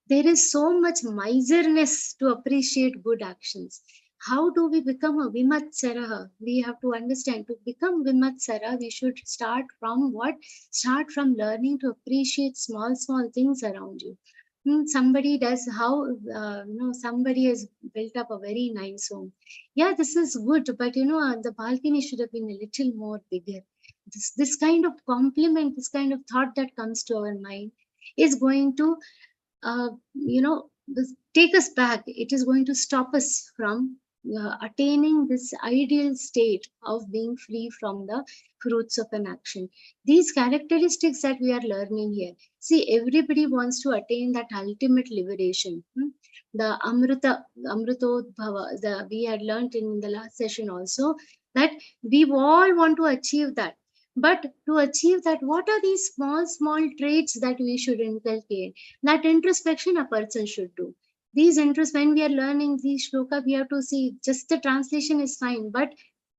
there is so much miserness to appreciate good actions. How do we become a Vimatsara? We have to understand, to become Vimatsara, we should start from what? Start from learning to appreciate small, small things around you. Somebody does somebody has built up a very nice home. Yeah, this is good, but the balcony should have been a little more bigger. This kind of compliment, this kind of thought that comes to our mind is going to uh, take us back. It is going to stop us from attaining this ideal state of being free from the fruits of an action. These characteristics that we are learning here. See, everybody wants to attain that ultimate liberation. The Amritodbhava, we had learned in the last session also, that we all want to achieve that. But to achieve that, what are these small, small traits that we should inculcate? That introspection a person should do. These interests, when we are learning these shloka, we have to see, just the translation is fine. But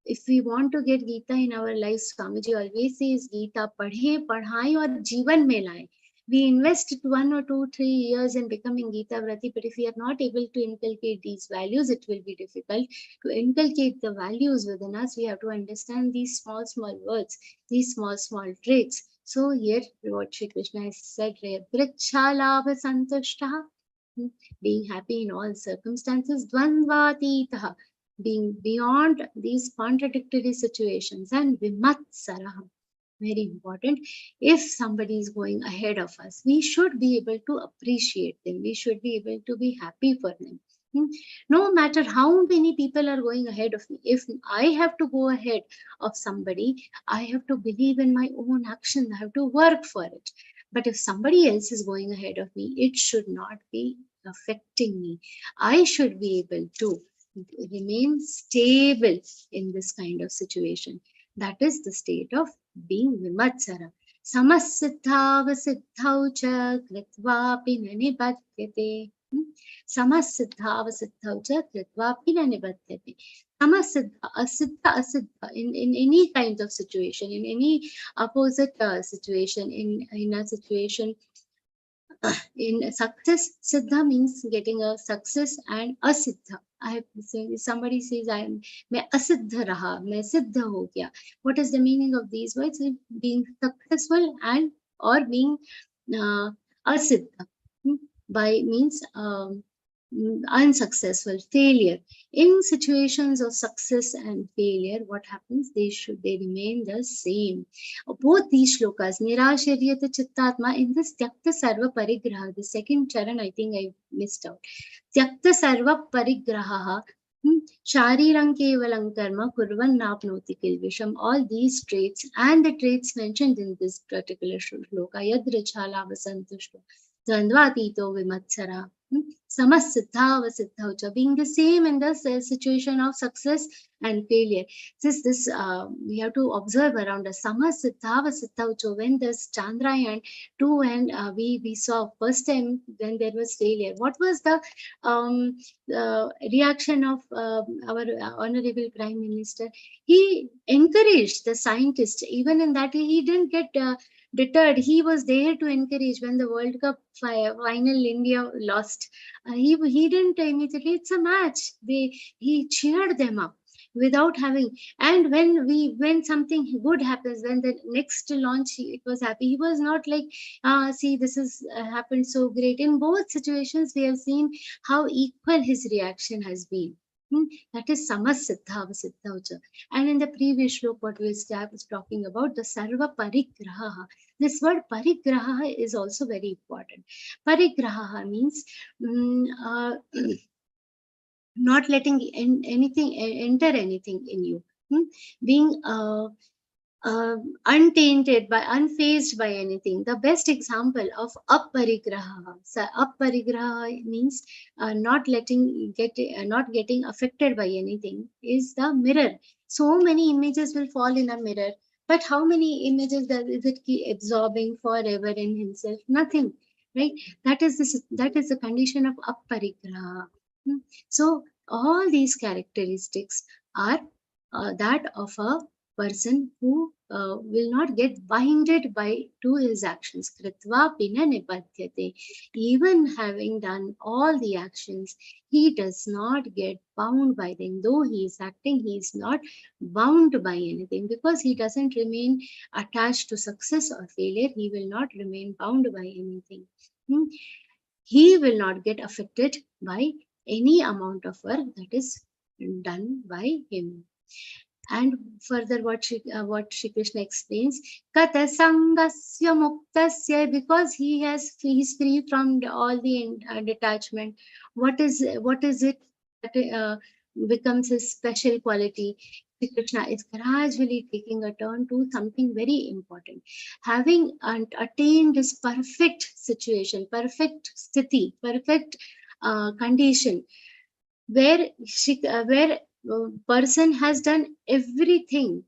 if we want to get Gita in our lives, Swamiji always says, Gita padhe, padhai aur jeevan mein laye. We invest 1 or 2, 3 years in becoming Gita Vrati, but if we are not able to inculcate these values, it will be difficult. To inculcate the values within us, we have to understand these small, small words, these small, small traits. So here, what Shri Krishna has said here, Prichalabha Santushtaha, being happy in all circumstances, Dvandvatitaha, being beyond these contradictory situations, and Vimatsaraha, very important. If somebody is going ahead of us, we should be able to appreciate them. We should be able to be happy for them. No matter how many people are going ahead of me, if I have to go ahead of somebody, I have to believe in my own action. I have to work for it. But if somebody else is going ahead of me, it should not be affecting me. I should be able to remain stable in this kind of situation. That is the state of being Vimatsara. Samassiddhava-siddhau cha kritvapi nanibadyate. Samassiddhava-siddhau cha kritvapi nanibadyate. Samasiddha, asiddha, asiddha, in any kind of situation, in any opposite situation, in a situation, in success, siddha means getting a success, and asiddha, somebody says main asiddha raha, main siddha ho gaya. What is the meaning of these words? Being successful and or being asiddha. By means unsuccessful, failure. In situations of success and failure, what happens? They remain the same. Both these shlokas, Nirasharyata Chittatma, in this Tyakta Sarva Parigraha, the second charan, I think I missed out. Tyakta Sarva Parigraha, Sharirang Kevalang Karma Kurvan Napnoti Kilvisham, all these traits and the traits mentioned in this particular shloka, Yadrachala Vasantushta, Dvandvatito Vimatsara, Samassiddhava-siddhau, being the same in the situation of success and failure. This we have to observe around us. Samassiddhava-siddhau, when there's Chandrayaan 2 and we saw first time when there was failure. What was the reaction of our Honorable Prime Minister? He encouraged the scientists. Even in that, he didn't get deterred. He was there to encourage. When the World Cup final India lost, he didn't immediately, it's a match. He cheered them up without having. And when something good happens, when the next launch it was happy, he was not like, see, this has happened so great. In both situations, we have seen how equal his reaction has been. That is Samassiddhava-siddhaucha. And in the previous shloka, what we was talking about, the Sarva Parigraha. This word Parigraha is also very important. Parigraha means not letting anything enter anything in you. Being untainted unfazed by anything. The best example of aparigraha. So aparigraha means not getting affected by anything, is the mirror. So many images will fall in a mirror, But how many images is it keep absorbing forever in himself? Nothing, right? That is the condition of aparigraha. So all these characteristics are that of a person who will not get binded by to his actions. Kritva pina nipatyate. Even having done all the actions, he does not get bound by them. Though he is acting, he is not bound by anything, because he doesn't remain attached to success or failure. He will not remain bound by anything. He will not get affected by any amount of work that is done by him. And further, what Shri Krishna explains, Kata Sangasya Muktasya, because he is free from all the detachment. What is it that becomes his special quality? Shri Krishna is gradually taking a turn to something very important. Having attained this perfect situation, perfect sthiti, perfect condition, where person has done everything,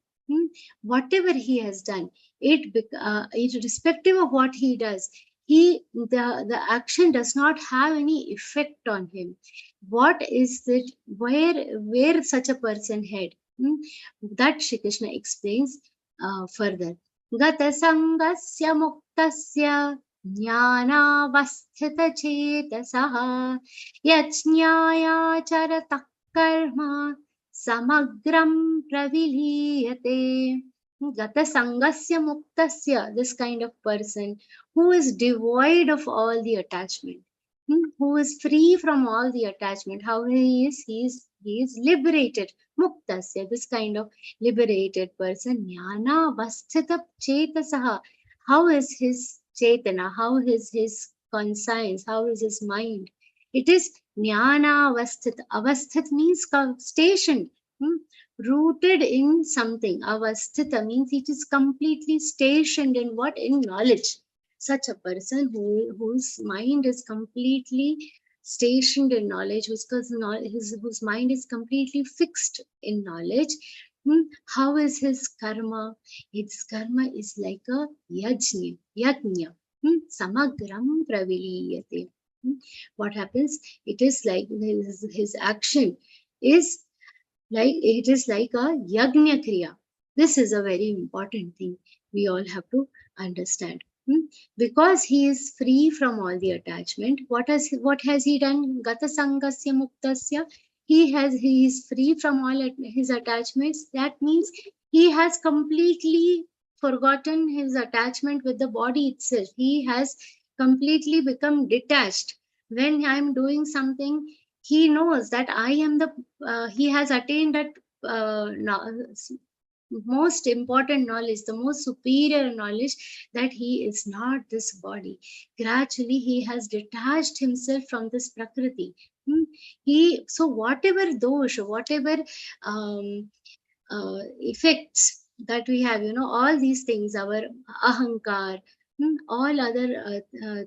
whatever he has done, irrespective of what he does, the action does not have any effect on him. What is it, where such a person head? That Shri Krishna explains further. Gata sangasya muktasya jnanavasthita chetasaha yajñāyācharata karma samagram praviliyate. Gata sangasya muktasya, this kind of person who is devoid of all the attachment, who is free from all the attachment. How he is liberated. Muktasya, this kind of liberated person. Jnana vasthita chetasaha. How is his chetana? How is his conscience? How is his mind? It is jnana avasthit. Avasthit means stationed, rooted in something. Avasthita means it is completely stationed in what? In knowledge. Such a person whose mind is completely stationed in knowledge, whose mind is completely fixed in knowledge. How is his karma? His karma is like a yajna. Samagram praviliyate. What happens? It is like his action is like, it is like a yajna kriya. This is a very important thing we all have to understand. Because he is free from all the attachment, what has he done? Gata sangasya muktasya. He is free from all his attachments. That means he has completely forgotten his attachment with the body itself. He has completely become detached. When I am doing something, he knows that I am he has attained that most important knowledge, the most superior knowledge, that he is not this body. Gradually he has detached himself from this prakriti. So whatever dosha, whatever effects that we have, all these things, our ahankar, all other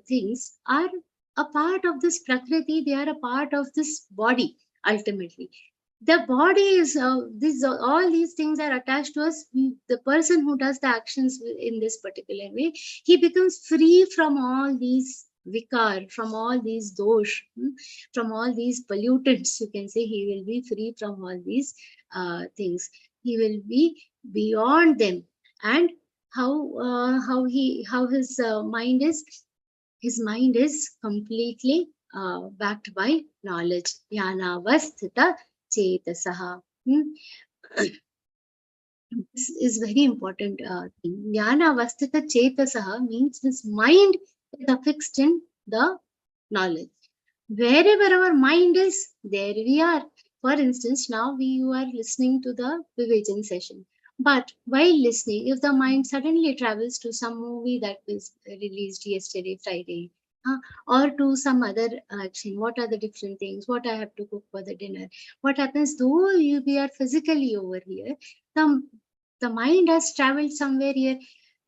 things are a part of this prakriti. They are a part of this body. Ultimately, the body is all these things are attached to us. The person who does the actions in this particular way, he becomes free from all these vikar, from all these dosh, from all these pollutants. You can say he will be free from all these things. He will be beyond them. And how his mind is? His mind is completely backed by knowledge. Jnana vasthita chetasaha. This is very important thing. Jnana avasthita chetasaha means his mind is affixed in the knowledge. Wherever our mind is, there we are. For instance, now you are listening to the Vivejan session. But while listening, if the mind suddenly travels to some movie that was released yesterday, Friday, or to some other action, what are the different things, what I have to cook for the dinner, what happens? Though we are physically over here, the mind has traveled somewhere here.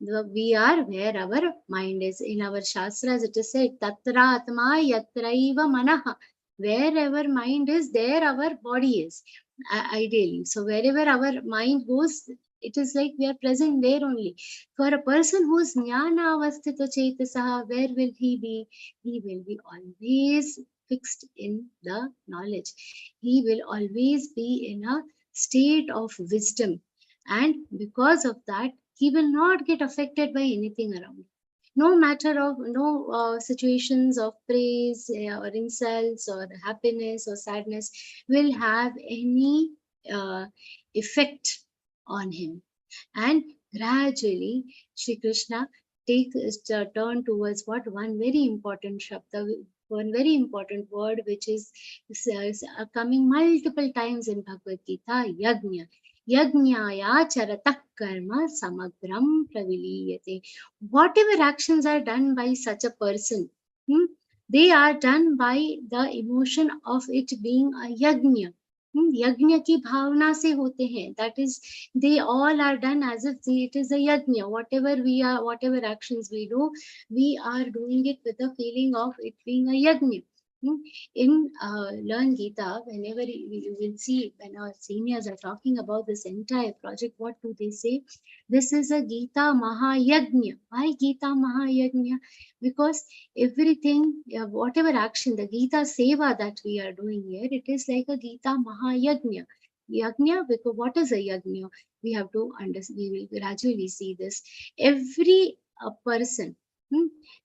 We are where our mind is. In our shastras it is said, tatra atma yatraiva manaha. Wherever mind is, there our body is, ideally. So wherever our mind goes, It is like we are present there only. For a person who is jnana avasthita chetasaha, where will he be? He will be always fixed in the knowledge. He will always be in a state of wisdom. And because of that, he will not get affected by anything around. No matter of situations of praise or insults or happiness or sadness will have any effect on him. And gradually Shri Krishna takes a turn towards what? One very important shabda, one very important word which is coming multiple times in Bhagavad Gita, yajna. Yajnaya charatak karma samagram praviliyate. Whatever actions are done by such a person, they are done by the emotion of it being a yajna. यज्ञ की भावना से होते हैं. That is, they all are done as if it is a yajna. Whatever actions we do, we are doing it with the feeling of it being a yajna. In Learngeeta, whenever you will see when our seniors are talking about this entire project, what do they say? This is a Gita Mahayajna. Why Gita Mahayajna? Because everything, whatever action, the Gita Seva that we are doing here, it is like a Gita Mahayajna. Yajna, because what is a yajna? We have to understand, we will gradually see this. Every person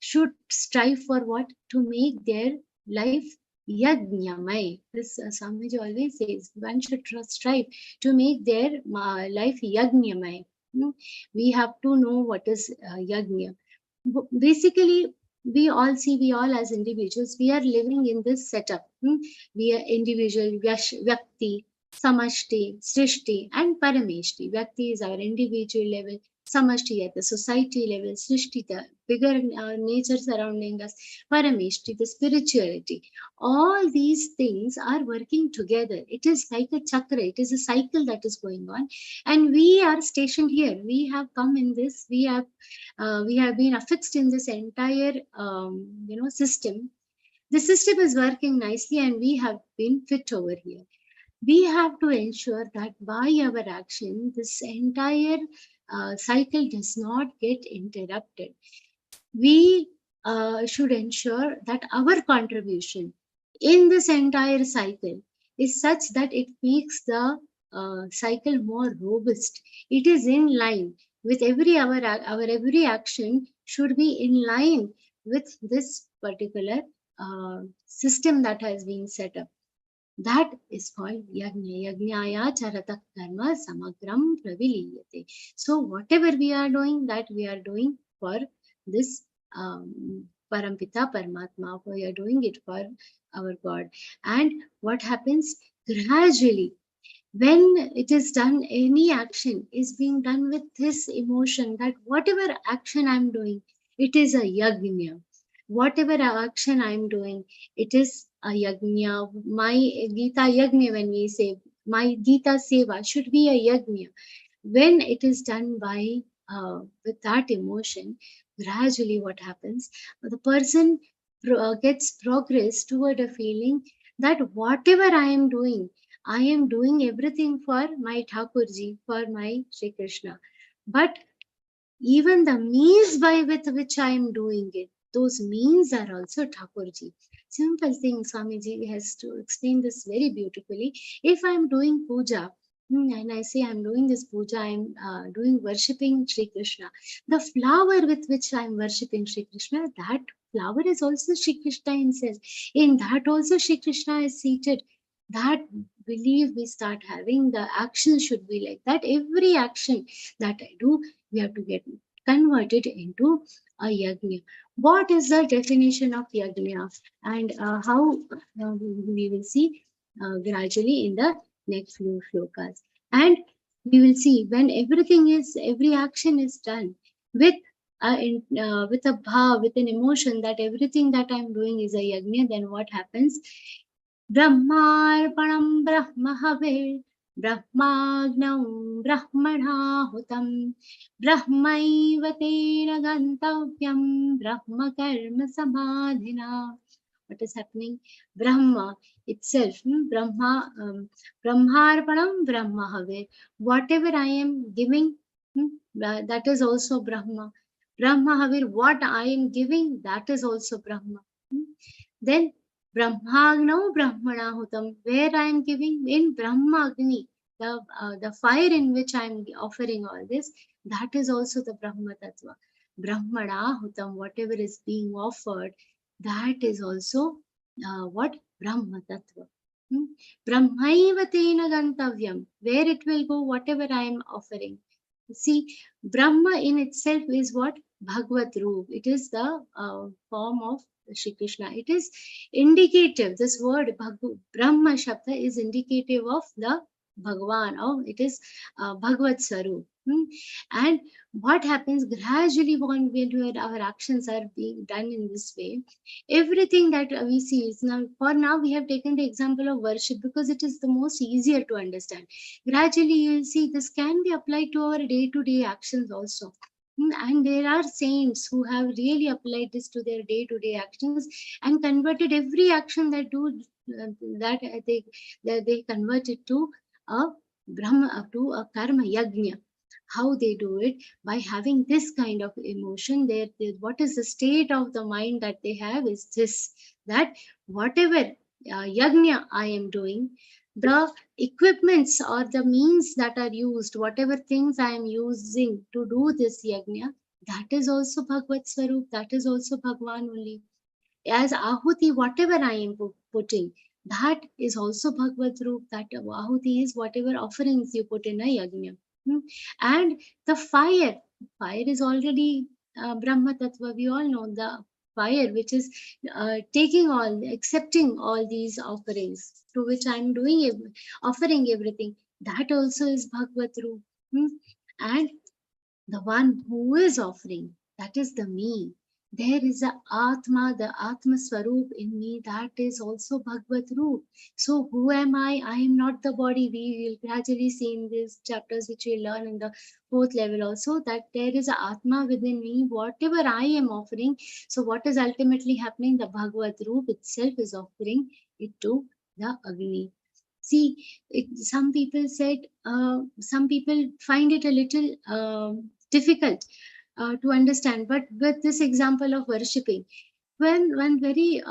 should strive for what? To make their life yajnamay. This Swamiji always says, one should strive to make their life yajnamay. We have to know what is yajna. Basically, we all as individuals, we are living in this setup. We are individual, Vyakti, Samashti, Srishti, and Parameshti. Vyakti is our individual level, Samashti at the society level, Srishti, the bigger nature surrounding us, Parameshti, the spirituality. All these things are working together. It is like a chakra, it is a cycle that is going on. And we are stationed here. We have come in this, we have been affixed in this entire system. The system is working nicely and we have been fit over here. We have to ensure that by our action, this entire cycle does not get interrupted. We should ensure that our contribution in this entire cycle is such that it makes the cycle more robust. It is in line with our every action should be in line with this particular system that has been set up. That is called yajna. Yajnaya charatak karma samagram praviliyate. So whatever we are doing, that we are doing for this Parampita Paramatma. We are doing it for our God. And what happens? Gradually, when it is done, any action is being done with this emotion that whatever action I'm doing, it is a yajna. Whatever action I'm doing, it is a yajna. My Gita yajna, when we say, my Gita seva should be a yajna. When it is done by with that emotion, gradually what happens? The person gets progress toward a feeling that whatever I am doing everything for my Thakurji, for my Shri Krishna. But even the means by with which I am doing it, those means are also Thakurji. Simple thing, Swamiji has to explain this very beautifully. If I am doing puja, and I say I'm doing this puja, I'm doing worshipping Shri Krishna. The flower with which I'm worshipping Shri Krishna, that flower is also Shri Krishna himself. In that also Shri Krishna is seated. That belief we start having, the action should be like that. Every action that I do, we have to get converted into a yajna. What is the definition of yajna, and how we will see gradually in the next few shlokas. And we will see when every action is done with a bhav, with an emotion that everything that I'm doing is a yajna, then what happens? Brahmarpanam brahmahave brahmagnam brahmanahutam brahmaiva tena gantavyam brahma karma samadhina. What is happening? Brahma itself, Brahmarpanam Brahmahave. Whatever I am giving, that is also Brahma. Brahmahavir, what I am giving, that is also Brahma. Then Brahmagno Brahmanahutam, where I am giving in Brahma Agni, the fire in which I am offering all this, that is also the Brahma Tattva. Brahmanahutam, whatever is being offered, that is also what? Brahma Tattva. Brahmaiva tena gantavyam, where it will go, whatever I am offering. See, Brahma in itself is what? Bhagavad Roop. It is the form of Shri Krishna. It is indicative. This word Brahma Shabda is indicative of the Bhagavan, or it is Bhagavad Sarup. And what happens gradually when our actions are being done in this way, everything that we see is now, for now we have taken the example of worship because it is the most easier to understand. Gradually you will see this can be applied to our day-to-day actions also. And there are saints who have really applied this to their day-to-day actions and converted every action that they converted to a Brahma, to a karma yajna. How they do it? By having this kind of emotion. What is the state of the mind that they have is this, that whatever yajna I am doing, the equipments or the means that are used, whatever things I am using to do this yajna, that is also Bhagavad Swarup, that is also Bhagwan only. As Ahuti, whatever I am putting, that is also Bhagavad Roop. That Ahuti is whatever offerings you put in a yajna. And the fire is already Brahma Tattva. We all know the fire which is accepting all these offerings to which I am doing offering everything. That also is Bhagavad Roop. And the one who is offering, that is the me. There is a Atma, the Atma Swarup in me, that is also Bhagavad Roop. So who am I? I am not the body. We will gradually see in these chapters which we learn in the 4th level also, that there is a Atma within me, whatever I am offering. So what is ultimately happening? The Bhagavad Roop itself is offering it to the Agni. See, some people said, some people find it a little difficult to understand, but with this example of worshipping, when very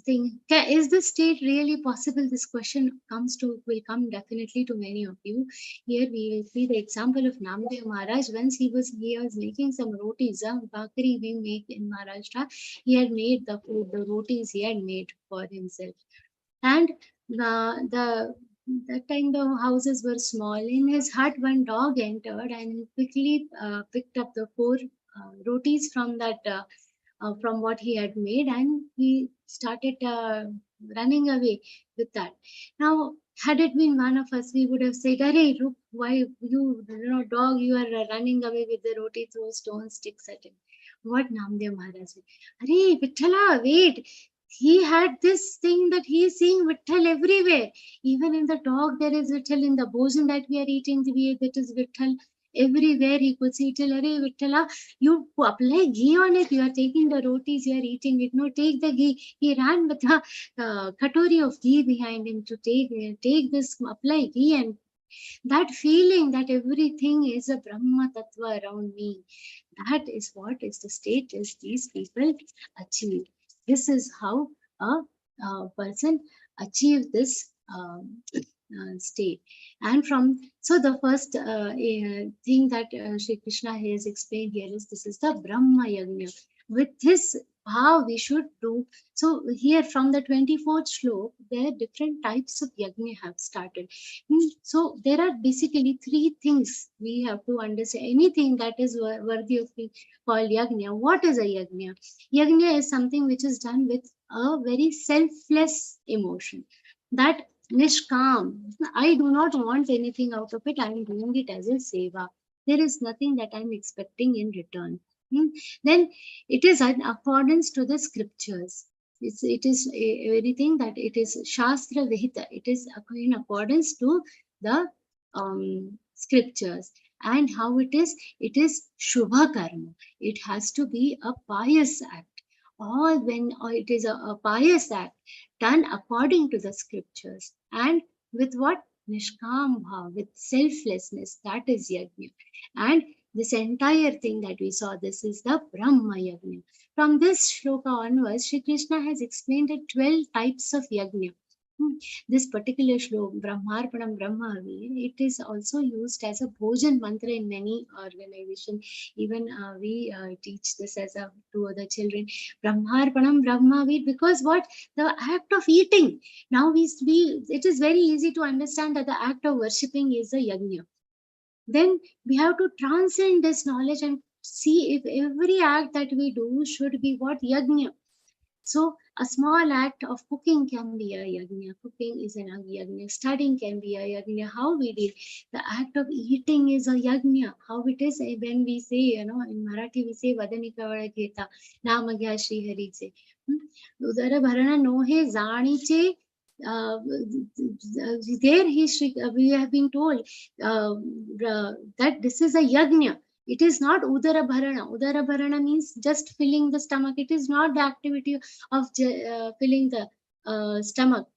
thing, is this state really possible? This question will come definitely to many of you. Here we will see the example of Namdev Maharaj. Once he was making some rotis, bakari we make in Maharashtra. He had made the food, the rotis he had made for himself, and that time the houses were small. In his hut, one dog entered and he quickly picked up the 4 rotis from that, from what he had made, and he started running away with that. Now, had it been one of us, we would have said, "Arey, look, why dog, you are running away with the roti, throw stone sticks at him." What Namdev Maharaj said, "Arey, Vithala, wait." He had this thing that he is seeing Vitthal everywhere. Even in the dog, there is Vitthal. In the bhojan that we are eating, that is Vitthal. Everywhere he could see till, "Arey Vithala, you apply ghee on it. You are taking the rotis, you are eating it. No, take the ghee." He ran with a katori of ghee behind him to take this, apply ghee. And that feeling that everything is a Brahma Tattva around me, that is what is the status these people achieve. This is how a person achieves this state. And so the first thing that Shri Krishna has explained here is this is the Brahma Yajna. With this, how we should do. So here from the 24th shlok, there are different types of yajna have started. So there are basically 3 things we have to understand. Anything that is worthy of being called yajna. What is a yajna? Yajna is something which is done with a very selfless emotion. That nishkam, I do not want anything out of it. I am doing it as a seva. There is nothing that I am expecting in return. Then it is in accordance to the scriptures. It is everything that it is Shastra Vihita. It is in accordance to the scriptures. And how it is Shubha Karma. It has to be a pious act. or when it is a pious act done according to the scriptures and with what? Nishkam bhav, with selflessness, that is yajna. And this entire thing that we saw, this is the Brahma yajna. From this shloka onwards, Shri Krishna has explained the 12 types of yajna. This particular shloka, Brahmarpanam Brahmavi, it is also used as a bhojan mantra in many organizations. Even we teach this as to other children. Brahmarpanam Brahmavi, because what? The act of eating. Now it is very easy to understand that the act of worshipping is a yajna. Then we have to transcend this knowledge and see if every act that we do should be what? Yajna. So a small act of cooking can be a yajna. Cooking is an yajna. Studying can be a yajna. How we did. The act of eating is a yajna. How it is when we say, in Marathi we say Vadanika Geeta, Namagya Shri Hari che. Udara Bharana no he zani che. There we have been told that this is a yajna. It is not udara bharana. Udara bharana means just filling the stomach. It is not the activity of filling the stomach.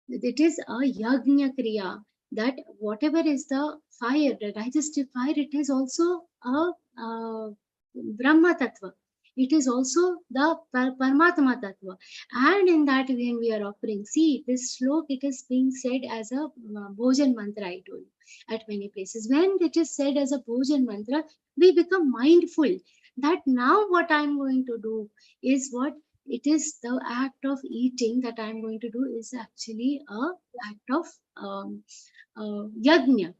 It is a yajna kriya. That whatever is the fire, the digestive fire, it is also a Brahma Tattva. It is also the Paramatma Tattva. And in that, when we are offering, see, this slok, it is being said as a bhojan mantra, I told you, at many places. When it is said as a bhojan mantra, we become mindful that now what I am going to do is what? It is the act of eating that I am going to do is actually a act of yajna.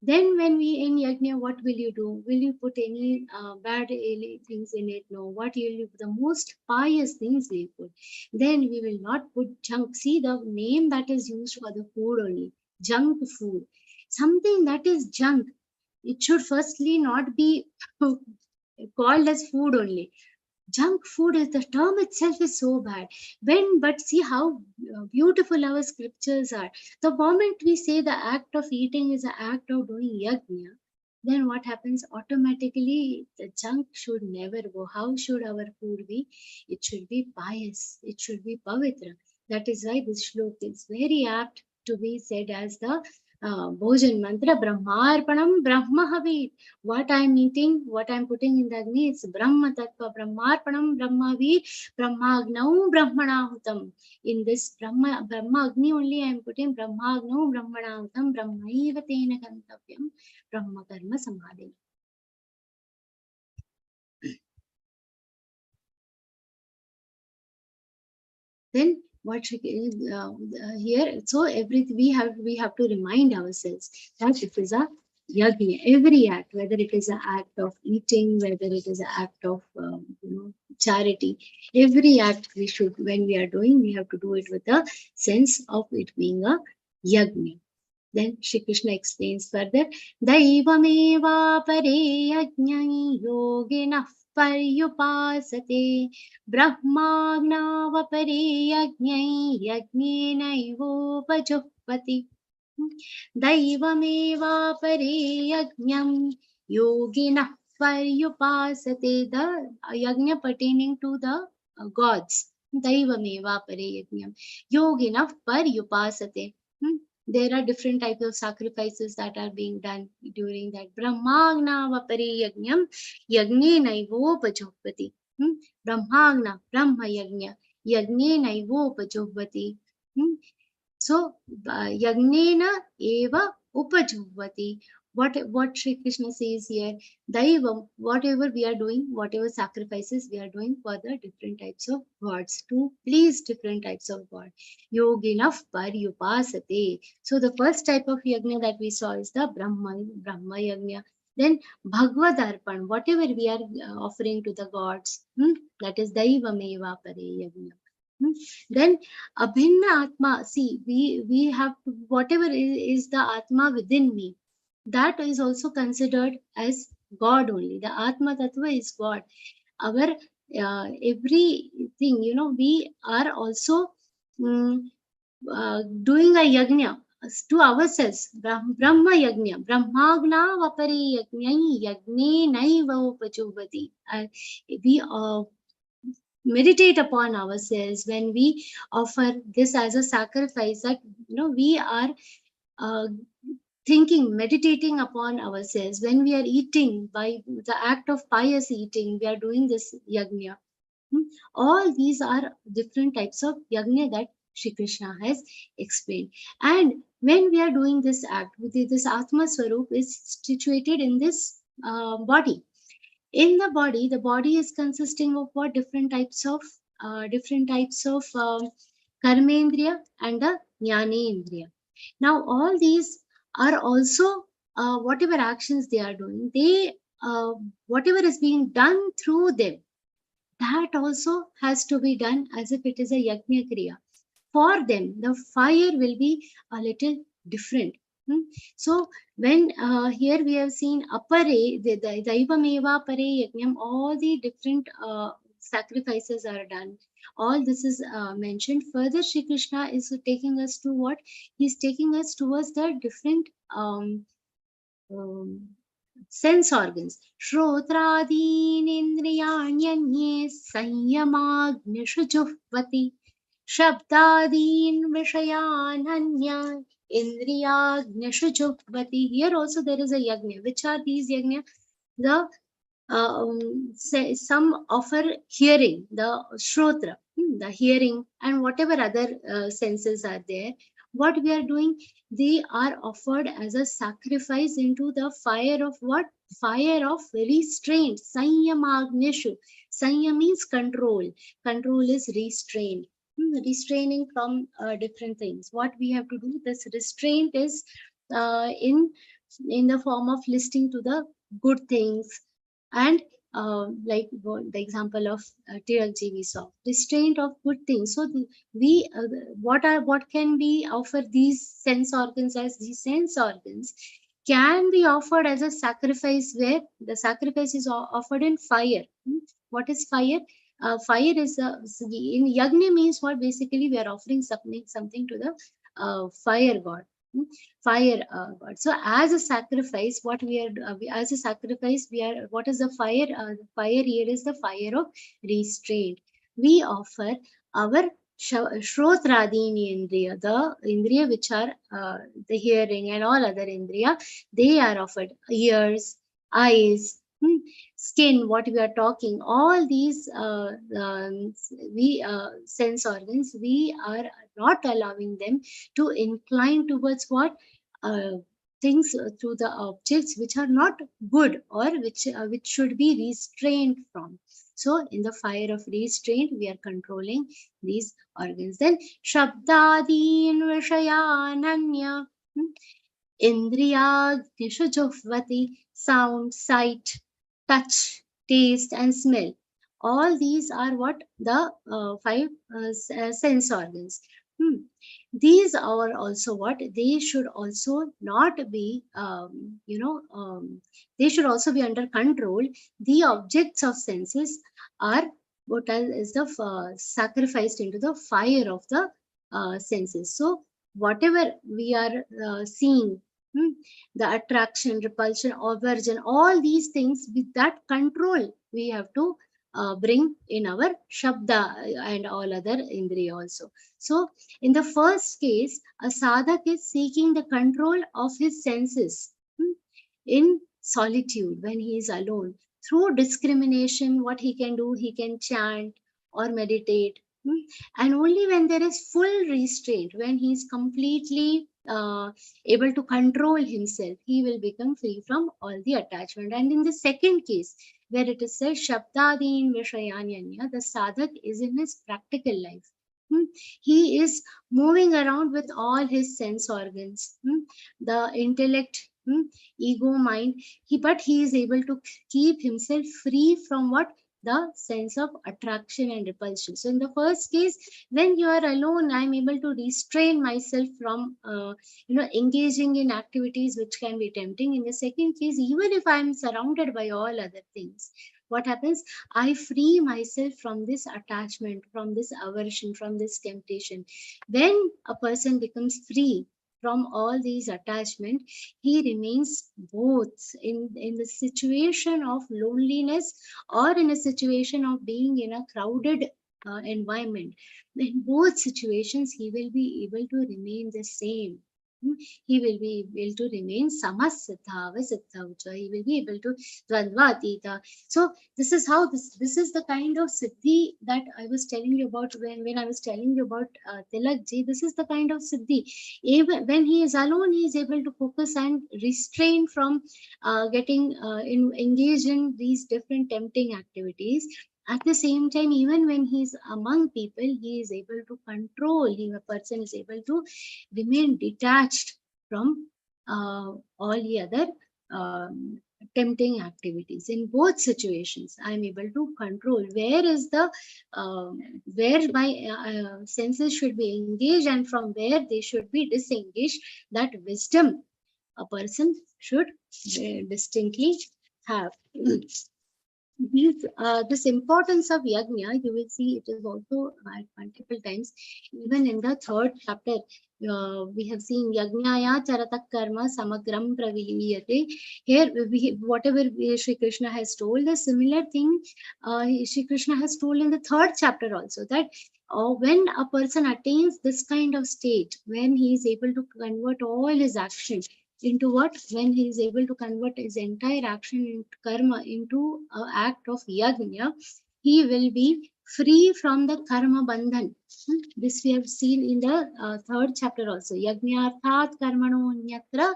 Then when we in yajna, what will you do? Will you put any bad things in it? No. What will you put? The most pious things we put. Then we will not put junk. See the name that is used for the food only. Junk food. Something that is junk. It should firstly not be called as food only. Junk food is the term itself is so bad. But see how beautiful our scriptures are. The moment we say the act of eating is an act of doing yajna, then what happens? Automatically the junk should never go. How should our food be? It should be pious. It should be pavitra. That is why this shlok is very apt to be said as the bhojan mantra, Brahmarpanam Brahmahavit. What I am eating, what I am putting in the Agni, it's Brahma Tattva, Brahmarpanam Brahmavit, Brahmagnau Brahmanahutam. In this Brahma Agni only I am putting Brahmagnau Brahmanahutam, Brahmaiva Tena Gantavyam, Brahma Karma Samadhi. Then what here, so everything we have to remind ourselves that it is a yajna. Every act, whether it is an act of eating, whether it is an act of charity, every act we should, when we are doing, we have to do it with a sense of it being a yajna. Then Shri Krishna explains further, Daivameva pare yajnai yoginah Paryupasate Brahmagnavapare yajnai yajnenaivopajuhvati Daivameva pare yajnam yoginah Paryupasate. The yajna pertaining to the gods. Daivameva pare yajnam yoginah Paryupasate. There are different types of sacrifices that are being done during that. Brahmagna vapari yajnam yagne naivopajopati. Brahmagna, Brahma yajna, yagne naivopajopati. So, yagnena eva upajopati. What Shri Krishna says here, Daivam, whatever we are doing, whatever sacrifices we are doing for the different types of gods, to please different types of God. Yoginah paryupasate. So the first type of yajna that we saw is the Brahma yajna. Then Bhagavad Arpan, whatever we are offering to the gods, that is Daivameva pare yajna. Then Abhinna Atma, see, we have whatever is the Atma within me, that is also considered as God only. The Atma Tattva is God. Our everything, we are also doing a yajna. to ourselves. Brahma yajna, brahmagna vapari yajnai yagne naiva upajubati. We meditate upon ourselves when we offer this as a sacrifice, that we are thinking, meditating upon ourselves. When we are eating, by the act of pious eating, we are doing this yajna. All these are different types of yajna that Shri Krishna has explained. And when we are doing this act, this Atma Swarup is situated in this body. In the body is consisting of what? Different types of karmendriya and the jnanendriya. Now all these are also whatever actions they are doing, whatever is being done through them, that also has to be done as if it is a yajna kriya. For them, the fire will be a little different. So when here we have seen apare, the daivameva pare yajnam, all the different sacrifices are done. All this is mentioned. Further, Shri Krishna is taking us to what? He's taking us towards the different sense organs. Shrotradin indriyanyanye sanyamagnishu juhvati shabdadin vishayananya indriyagnishu juhvati. Here also there is a yajna. Which are these yajna? The some offer hearing, the shrotra, the hearing, and whatever other senses are there. What we are doing, they are offered as a sacrifice into the fire of what? Fire of restraint. Sanyamagnishu. Sanya means control. Control is restraint. Restraining from different things. What we have to do, this restraint is in the form of listening to the good things, and like the example of Tiralji we saw, restraint of good things. So we what can we offer these sense organs as? These sense organs can be offered as a sacrifice, where the sacrifice is offered in fire. What is fire? Fire is in yajna means what? Basically we are offering something to the fire god. Fire god. So as a sacrifice, what we are as a sacrifice, we are, what is the fire? The fire here is the fire of restraint. We offer our Shrotradini indriya, the indriya which are the hearing and all other indriya, they are offered. Ears, eyes, skin, what we are talking, all these sense organs, we are not allowing them to incline towards what? Things through the objects which are not good, or which should be restrained from. So in the fire of restraint, we are controlling these organs. Then Shabdadin Vishayananya Indriyagnishu Juhvati, sound, sight, touch, taste, and smell. All these are what? The five sense organs. These are also what? They should also not be, they should also be under control. The objects of senses are what is the sacrificed into the fire of the senses. So whatever we are seeing, the attraction, repulsion, aversion, all these things, with that control we have to bring in our shabda and all other indriya also. So in the first case, a sadhak is seeking the control of his senses in solitude, when he is alone. Through discrimination, what he can do, he can chant or meditate. And only when there is full restraint, when he is completely able to control himself, he will become free from all the attachment. And in the second case, where it is said Shabdadin Vishayanyanya, the sadhak is in his practical life. He is moving around with all his sense organs, the intellect, ego, mind, but he is able to keep himself free from what? The sense of attraction and repulsion. So in the first case, when you are alone, I am able to restrain myself from engaging in activities which can be tempting. In the second case, even if I am surrounded by all other things, what happens? I free myself from this attachment, from this aversion, from this temptation. When a person becomes free from all these attachment, he remains both in the situation of loneliness or in a situation of being in a crowded environment. In both situations, he will be able to remain the same. He will be able to remain samasthā vasiddhaucha. He will be able to dvandvatita. So this is how this is the kind of siddhi that I was telling you about when I was telling you about Tilakji. This is the kind of siddhi. Even when he is alone, he is able to focus and restrain from getting engaged in these different tempting activities. At the same time, even when he's among people, he is able to control. A person is able to remain detached from all the other tempting activities. In both situations, I am able to control where is the where my senses should be engaged and from where they should be disengaged. That wisdom a person should distinctly have. This importance of yajna, you will see it is also multiple times. Even in the third chapter, we have seen yajnaya charata karma samagram praviliyate. Here, whatever Shri Krishna has told, the similar thing Shri Krishna has told in the third chapter also, that when a person attains this kind of state, when he is able to convert all his actions into what? When he is able to convert his entire action into karma into an act of yajna, he will be free from the karma bandhan. This we have seen in the third chapter also. Yajnarthat karmano nyatra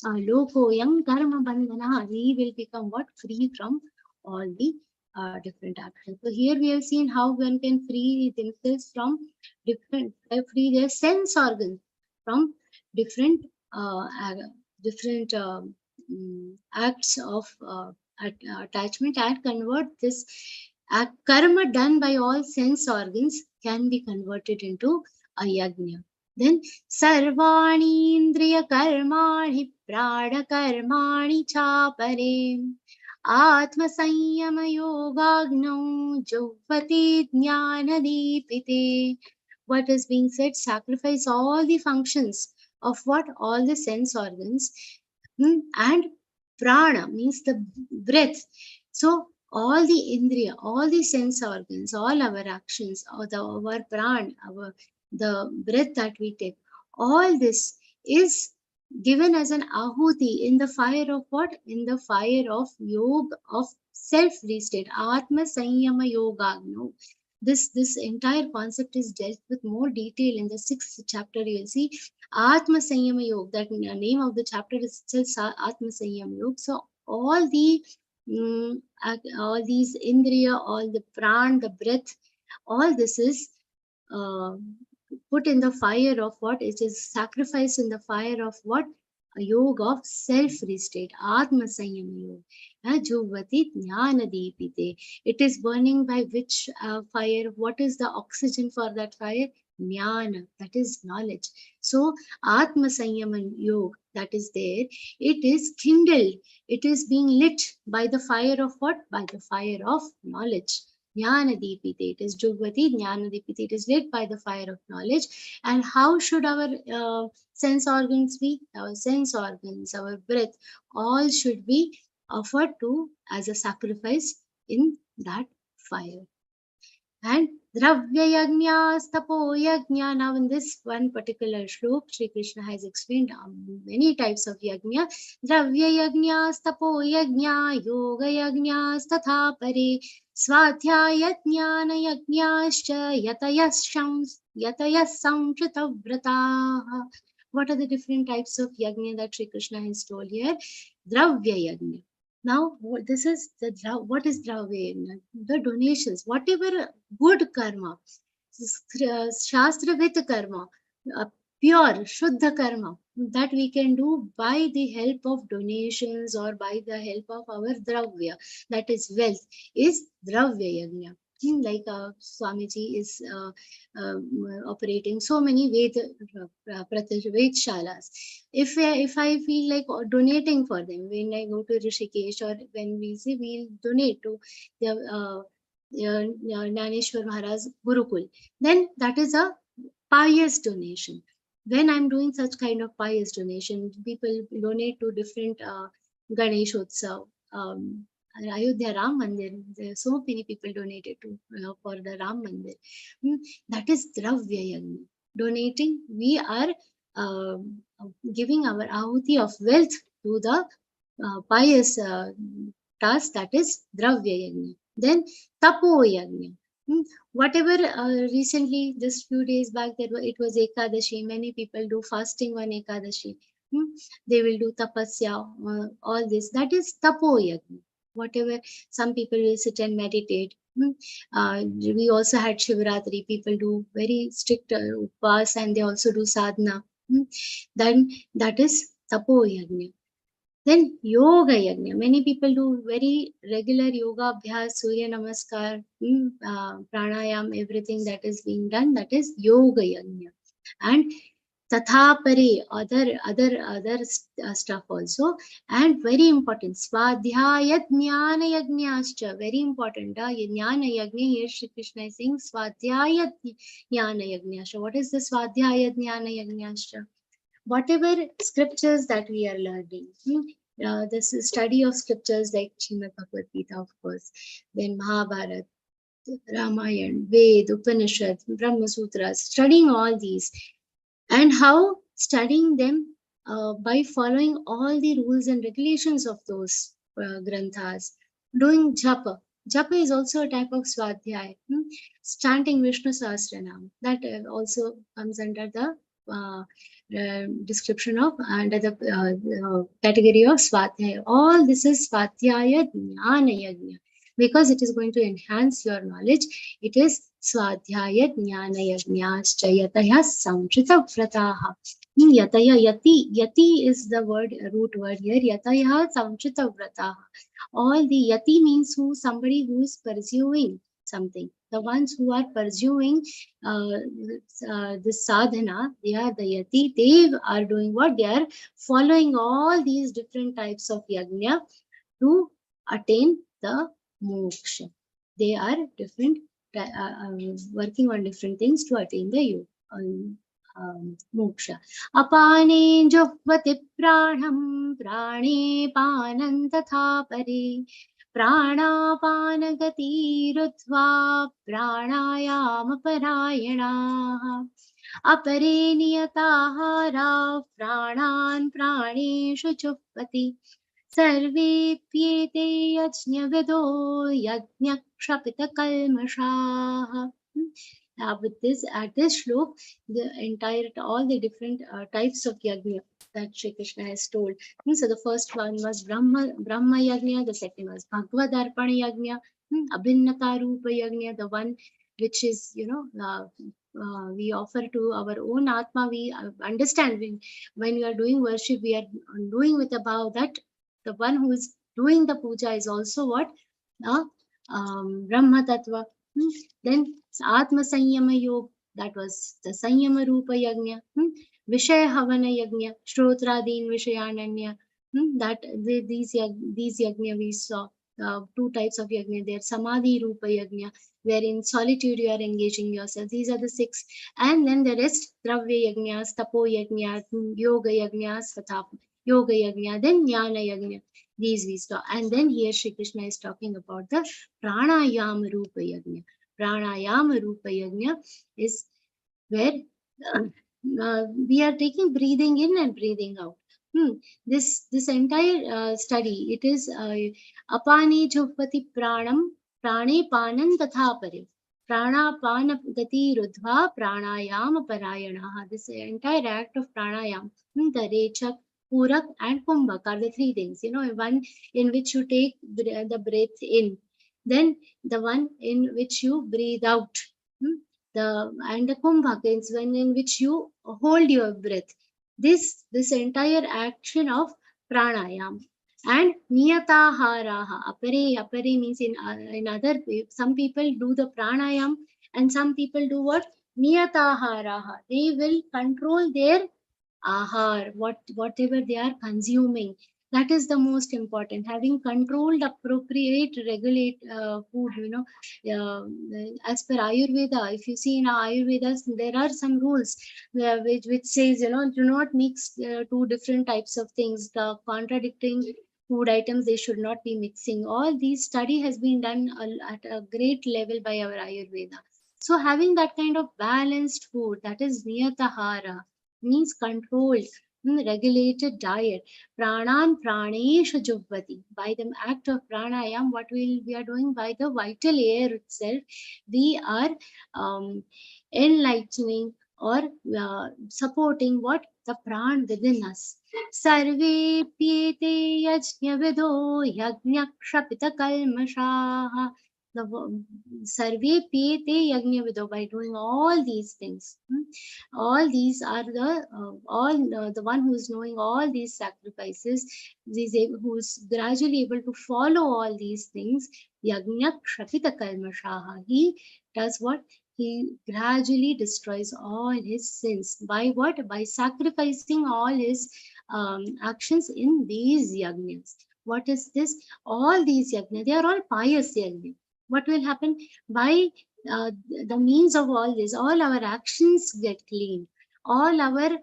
lokoyam karma bandhana. He will become what? Free from all the different actions. So here we have seen how one can free themselves from free their sense organs from different acts of attachment, and convert this karma done by all sense organs can be converted into a yajna. Then sarvani indriya karmani prana karmani chapare atma sanyama yogagno jovati jnana dipite. What is being said? Sacrifice all the functions of what? All the sense organs, and prana means the breath. So all the indriya, all the sense organs, all our actions, or our prana, the breath that we take, all this is given as an ahuti in the fire of what? In the fire of yoga, of self-restate, atma sanyama yogagno. This entire concept is dealt with more detail in the 6th chapter. You will see Atma Sanyama Yoga. That name of the chapter is itself Atma Sanyama Yoga. So all these indriya, all the pran, the breath, all this is put in the fire of what? It is sacrificed in the fire of what? A yoga of self-restate, Atma Sanyama Yoga. Jovati Jnana Dipite. It is burning by which fire? What is the oxygen for that fire? Jnana, that is knowledge. So Atma Sanyama Yoga, that is there, it is kindled, it is being lit by the fire of what? By the fire of knowledge. Jnana Dipite. It is Jogvati Jnana Dipite. It is lit by the fire of knowledge. And how should our sense organs be? Our sense organs, our breath, all should be offered to as a sacrifice in that fire. And Dravya Yajna, Stapo Yajna. Now in this one particular shlok, Shri Krishna has explained many types of yajna. Dravya Yajna, Stapo Yajna, Yoga Yajna, Statha Pare, Swadhyaya Jnana Yajnascha, Yatayas Samchita Vrataha. What are the different types of yajna that Shri Krishna has told here? Dravya Yajna. Now, this is what is Dravya? The donations, whatever good karma, Shastravit karma, pure, Shuddha karma, that we can do by the help of donations or by the help of our Dravya, that is wealth, is Dravya Yajna. Like Swamiji is operating so many Vedशाlas. If I feel like donating for them, when I go to Rishikesh or when we say we'll donate to the Jnaneshwar Maharaj Gurukul, then that is a pious donation. when I'm doing such kind of pious donation, people donate to different Ganeshotsav, Ayodhya Ram Mandir. There are so many people donated to for the Ram Mandir. That is Dravya Yagna. Donating, we are giving our ahuti of wealth to the pious task, that is Dravya Yagna. Then Tapo Yagna. Whatever recently, just few days back, it was Ekadashi. Many people do fasting on Ekadashi. They will do tapasya, all this. That is Tapo Yagna. Whatever, some people will sit and meditate. We also had Shivratri. People do very strict upas and they also do sadhana. Then that is Tapo Yagna. Then Yoga Yagna. Many people do very regular yoga abhyas, Surya Namaskar, pranayam, everything that is being done. That is Yoga Yagna. And Tathapare, other stuff also. And very important, Swadhyaya Jnana Yagnascha. Very important. Jnana Yagna, here Shri Krishna is saying Swadhyaya Jnana Yagnascha. What is the Swadhyaya Jnana Yagnascha? Whatever scriptures that we are learning, this is study of scriptures like Śrīmad-Bhagavadgītā, of course, then Mahabharata, Ramayana, Ved, Upanishad, Brahma Sutras, studying all these, and how studying them by following all the rules and regulations of those granthas, doing japa. Japa is also a type of swadhyaya, chanting Vishnu Sahasranam. That also comes under the description of under the category of Swadhyaya. All this is Swadhyaya Jnana Yagna. Because it is going to enhance your knowledge, it is Swadhyaya Jnana Yagnascha Yataya Samchita Vrataha. Yataya Yati. Yati is the word, root word here. Yataya Samchita Vrataha. All the Yati means who, somebody who is pursuing something. The ones who are pursuing this sadhana, they are the yati. They are doing what? They are following all these different types of yajna to attain the moksha. They are different, working on different things to attain the moksha. Apane juhvati pranam prane panan tatha pare. प्राणापानगतिरुद्ध्वा प्राणायामपरायणाः अपरे नियताहाराः प्राणान् प्राणेषु जुह्वति सर्वेऽप्येते यज्ञविदो यज्ञक्षपितकल्मषाः. With this, at this shlok, the entire, all the different types of yajna that Shri Krishna has told. So the first one was Brahma yajna, the second was Bhagavad Arpana yajna, Abhinnata Rupa yajna, the one which is, we offer to our own Atma. We understand when we are doing worship, we are doing with a bhav that the one who is doing the puja is also what? Brahma Tattva. Then Atma Sanyama Yoga, that was the Sanyama Rupa Yagna. Vishaya Havana Yagna, Shrotradin Vishayananya. That these Yagna we saw. Two types of Yagna there. Samadhi Rupa Yagna, where in solitude you are engaging yourself. These are the 6. And then the rest, Dravya Yagnas, Tapo Yagna, Yoga Yagnas, Yoga Yagna, then Jnana Yagna. These we saw. And then here Shri Krishna is talking about the Pranayama Rupa Yagna. Pranayama Rupa Yagna is where we are taking breathing in and breathing out. This entire study, it is apane jhupati pranam prane panan tatha pare. Prana pana gati rudhva pranayama parayanaha. This entire act of pranayam, the rechak, purak and kumbhak are the 3 things. One in which you take the breath in, then the one in which you breathe out, and the kumbhak is one in which you hold your breath. This entire action of pranayam. And niyataharaha, apare means in other, some people do the pranayam and some people do what? Niyataharaha. They will control their ahar, whatever they are consuming. That is the most important. Having controlled, appropriate, regulate food, as per Ayurveda. If you see in Ayurveda, there are some rules which says, do not mix two different types of things. The contradicting food items, they should not be mixing. All these study has been done at a great level by our Ayurveda. So having that kind of balanced food, that is niyatahara, means controlled, regulated diet. Pranan pranesha jubvati. By the act of pranayam, what we are doing by the vital air itself, we are enlightening or supporting what? The pran within us. Sarve pyete yajna vido yajna kshapita kalmashaha. The sarve pyete yajna vido. By doing all these things, all these are the one who is knowing all these sacrifices, who is gradually able to follow all these things. Yajna kshapita kalmashaha. He does what? He gradually destroys all his sins. By what? By sacrificing all his actions in these yajnas. What is this? All these yajnas, they are all pious yajnas. What will happen? By the means of all this, all our actions get cleaned. All our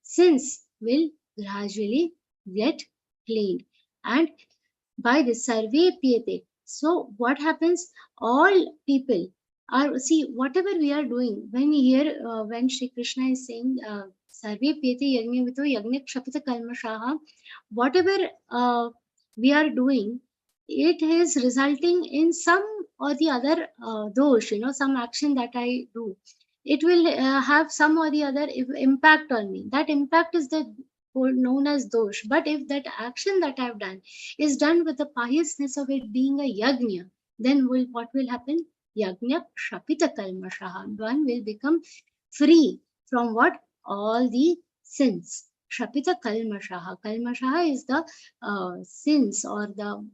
sins will gradually get cleaned. And by the sarve piyate. So what happens? All people are, see, whatever we are doing, when here, when Shri Krishna is saying, sarve piyate yajna vito yajna kshapita kalmashaha, whatever we are doing, it is resulting in some or the other dosh, some action that I do. It will have some or the other impact on me. That impact is the known as dosh. But if that action that I've done is done with the piousness of it being a yajna, then what will happen? Yajna kshapita kalmashaha. One will become free from what? All the sins. Kshapita kalmashaha. Kalmashaha is the sins or the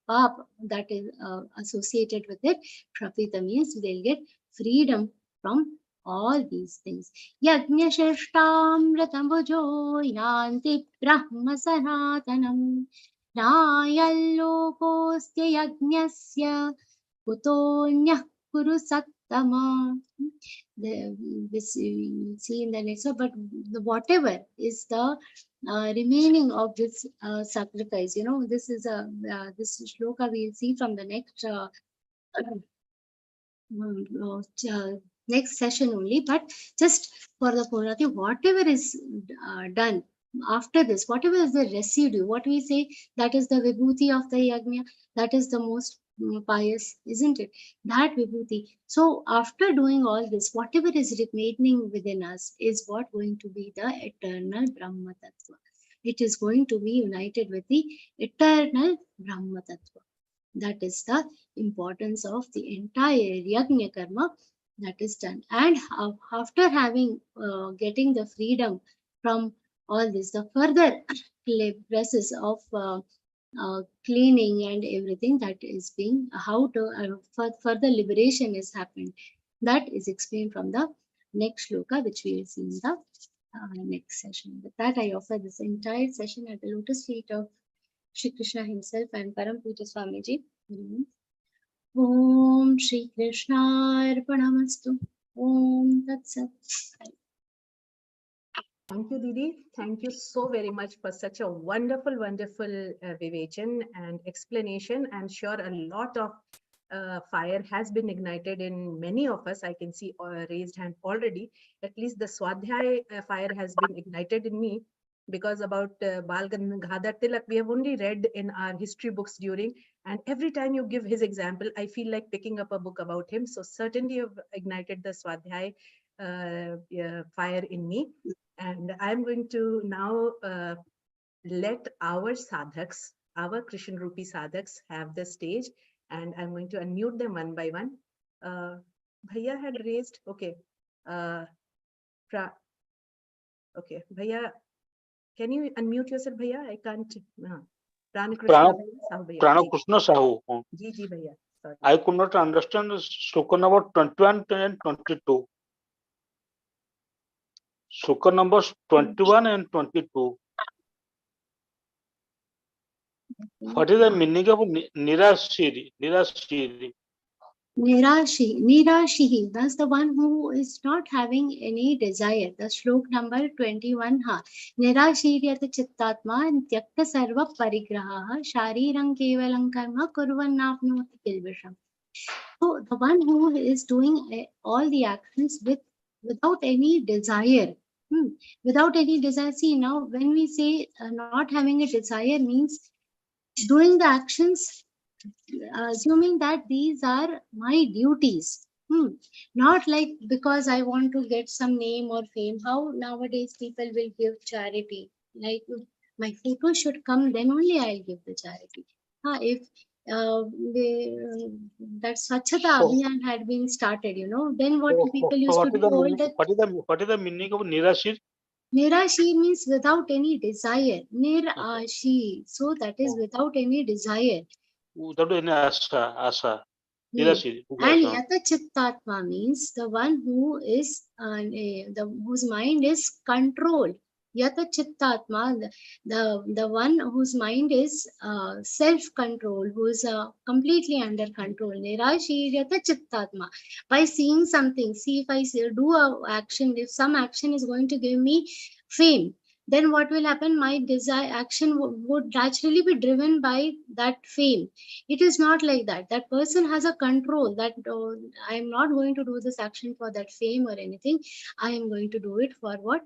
pap that is associated with it. Kshapita means they'll get freedom from all these things. Yajna shashtamratam bhujo yanti brahma sanatanam nayallokostya yajnasya kutonyah kuru sattama. This you see in the next one, but whatever is the remaining of this sacrifice, this is this shloka we'll see from the next next session only. But just for the Purnati, whatever is done after this, whatever is the residue, what we say, that is the vibhuti of the yajna, that is the most pious, isn't it? That vibhuti. So after doing all this, whatever is remaining within us is what going to be the eternal Brahma Tattva. It is going to be united with the eternal Brahma Tattva. That is the importance of the entire yajna karma that is done. And after having getting the freedom from all this, the further process of cleaning and everything that is being, how to further liberation has happened, that is explained from the next shloka, which we will see in the next session. With that, I offer this entire session at the lotus feet of Shri Krishna himself and Param Puja Swamiji. Om Shri Krishna Arpanamastu. Om Tat Sat. Thank you, Didi. Thank you so very much for such a wonderful vivechan and explanation. I'm sure a lot of fire has been ignited in many of us. I can see raised hand already. At least the Swadhyay fire has been ignited in me, because about Bal Gangadhar Tilak, we have only read in our history books during, and every time you give his example, I feel like picking up a book about him. So certainly you've ignited the Swadhyay fire in me. And I'm going to now let our sadhaks, our Krishna Rupi sadhaks, have the stage, and I'm going to unmute them one by one. Bhaiya had raised, okay. Okay, Bhaiya, can you unmute yourself, Bhaiya? I can't. Pranakrishna Sahu. Ji, Bhaiya. Sorry. I could not understand sloka number 21 and 22. Sloka numbers 21 and 22. What is the meaning of nirashiri? Nirashihi, that's the one who is not having any desire. The slok number 21. Nirashiryata chittatma tyakta sarva parigraha sharirang kevalam karma kurvannapnoti kilvisham. So the one who is doing all the actions without any desire. Without any desire. See, now when we say not having a desire means doing the actions assuming that these are my duties. Not like because I want to get some name or fame. How nowadays people will give charity. Like my photo should come, then only I'll give the charity. If that Swachhata Abhiyan had been started, then what people used to do all that. What is the meaning of nirashir? Nirashi means without any desire. Nirashi. So that is without any desire. Without any asa. And Yata Chittatma means the one who is whose mind is controlled. Yata Chittatma, the one whose mind is self-controlled, who is completely under control. Nirashi Yata Chittatma. By seeing something, see if I do a action, if some action is going to give me fame, then what will happen? My desire action would naturally be driven by that fame. It is not like that. That person has a control that I am not going to do this action for that fame or anything. I am going to do it for what?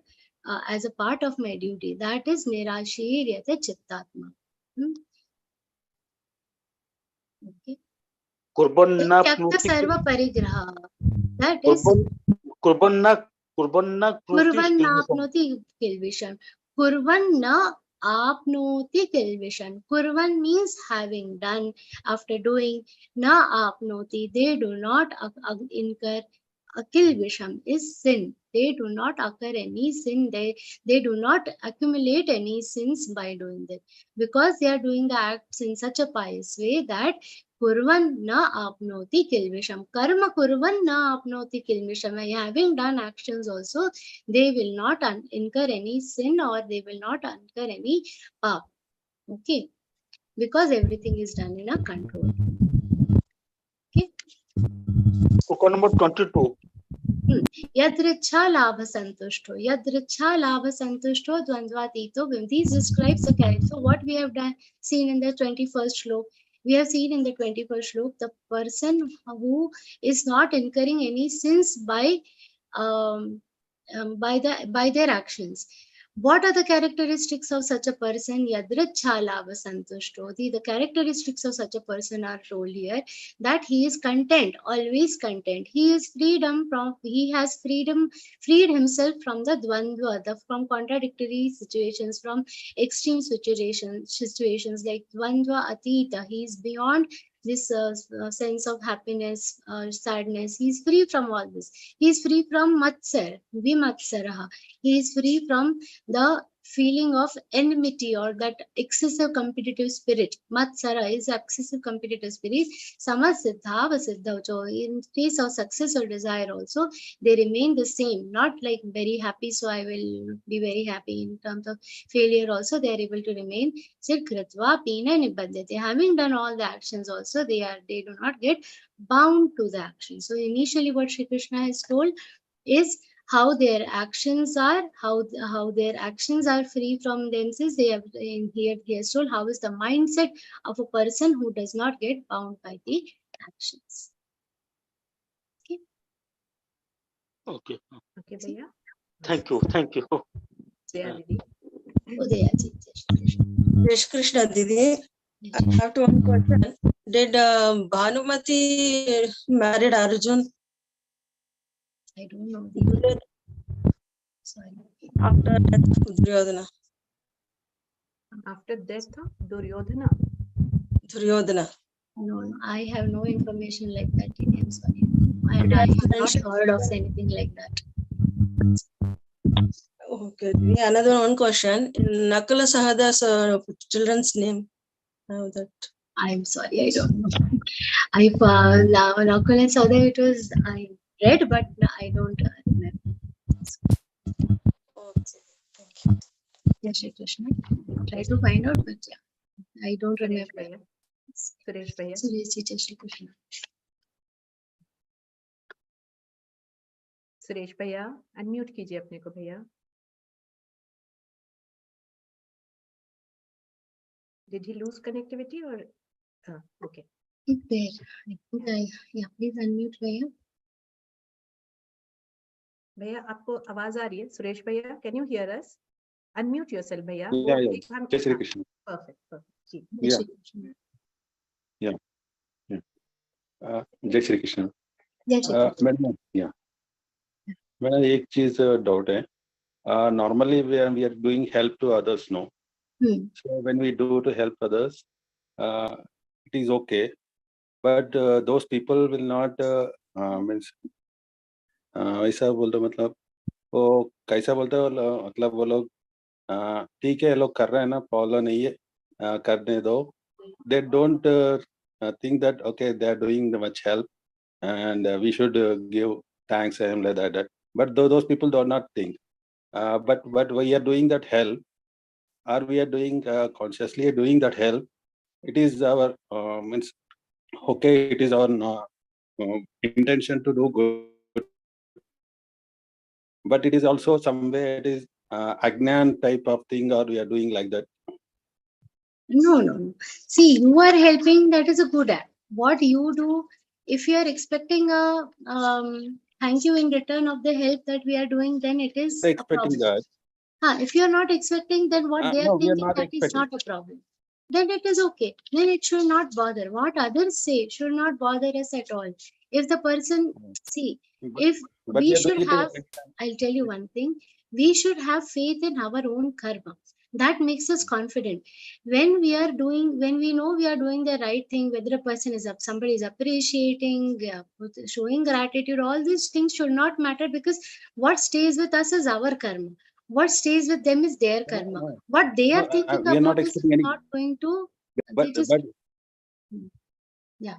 As a part of my duty. That is nirashiryate chittatma. Okay. Tyakta sarva parigraha. That is Kurvan na apnoti kilvishan. Kurvan na apnoti kilvishan. Kurvan means having done, after doing. Na apnoti, they do not incur. Kilvisham is sin. They do not occur any sin. They do not accumulate any sins by doing that. Because they are doing the acts in such a pious way that Kurvan na apnoti kilvisham. Karma kurvan na apnoti kilvisham. Having done actions also, they will not incur any sin or they will not incur any pap. Okay. Because everything is done in a control. Okay. Number 22. Yadricha labha santushto. Yadricha labha santushto dvandvatito. These describes the character. So what we have seen in the 21st slok. We have seen in the 21st slok the person who is not incurring any sins by their actions. What are the characteristics of such a person? Yadricha labha santushto. The characteristics of such a person are told here that he is content, always content. He has freed himself from the dvandva, from contradictory situations, from extreme situations like dvandva atita. He is beyond this sense of happiness, sadness. He is free from all this. He is free from matsar, vimatsaraha. He is free from the feeling of enmity or that excessive competitive spirit. Matsara is excessive competitive spirit. Samasiddha, vasiddha. So in case of success or desire also, they remain the same. Not like very happy, so I will be very happy. In terms of failure also, they are able to remain. Kritva, pina, nibbadhyate. Having done all the actions also, they do not get bound to the action. So initially what Shri Krishna has told is how their actions are, how their actions are free from themselves. They have here he has told how is the mindset of a person who does not get bound by the actions. Okay. Okay, Bhaiya. Thank you. Jaya Didi. Jai Shri Krishna Didi. I have to one question. Did Bhanumati married Arjun? I don't know. Sorry. After death of Duryodhana. After death of Duryodhana. No, I have no information like that. I'm sorry. And I have not heard of anything like that. Okay. Another one question. In Nakula Sahada's children's name. How that? I'm sorry, I don't know. Nakula and Sahadeo, it was I read, but I don't remember. Okay. Thank you. Yes, Shri Krishna. Try to find out, but yeah. I don't Suresh remember. भैया, सुरेश भैया, Suresh ji, Jai Shri Krishna. Suresh भैया unmute कीजिए अपने को भैया. Did he lose connectivity or? Okay. It's there. I think yeah, please unmute Raya. भैया आपको आवाज आ रही है? सुरेश भैया, can you hear us? Unmute yourself भैया. Yeah, yeah. Jai Shri Krishna. Perfect, perfect. जी. Jai Yeah. Shri Krishna. जय Shri Krishna. Jai Shri Krishna. Madam, या madam एक चीज डाउट है, normally we are doing help to others, no? So when we do to help others, it is okay, but those people will not means ऐसा बोल दो, मतलब वो कैसा बोलते हैं, मतलब वो लोग ठीक है, लोग कर रहे हैं ना, प्रॉब्लम नहीं है, करने दो. They don't think that okay, they are doing much help and we should give thanks and like that. But those people do not think. But we are doing that help, or we are doing consciously doing that help. It is our means okay. It is our intention to do good, but it is also somewhere it is agnan type of thing, or we are doing like that. No. See, you are helping, that is a good act. What you do, if you are expecting a thank you in return of the help that we are doing, then it is a Expecting problem. that. If you are not expecting, then what they are No, we are thinking, not that is expecting. not a problem. Then it is okay. Then it should not bother. What others say should not bother us at all. If the person, see, if But we are should doing have, it. I'll tell you one thing, we should have faith in our own karma. That makes us confident. When we are doing, when we know we are doing the right thing, whether a person is up, somebody is appreciating, showing gratitude, all these things should not matter, because what stays with us is our karma. What stays with them is their karma. No. What they are No, thinking we are not about is expecting any. not going to. But Yeah.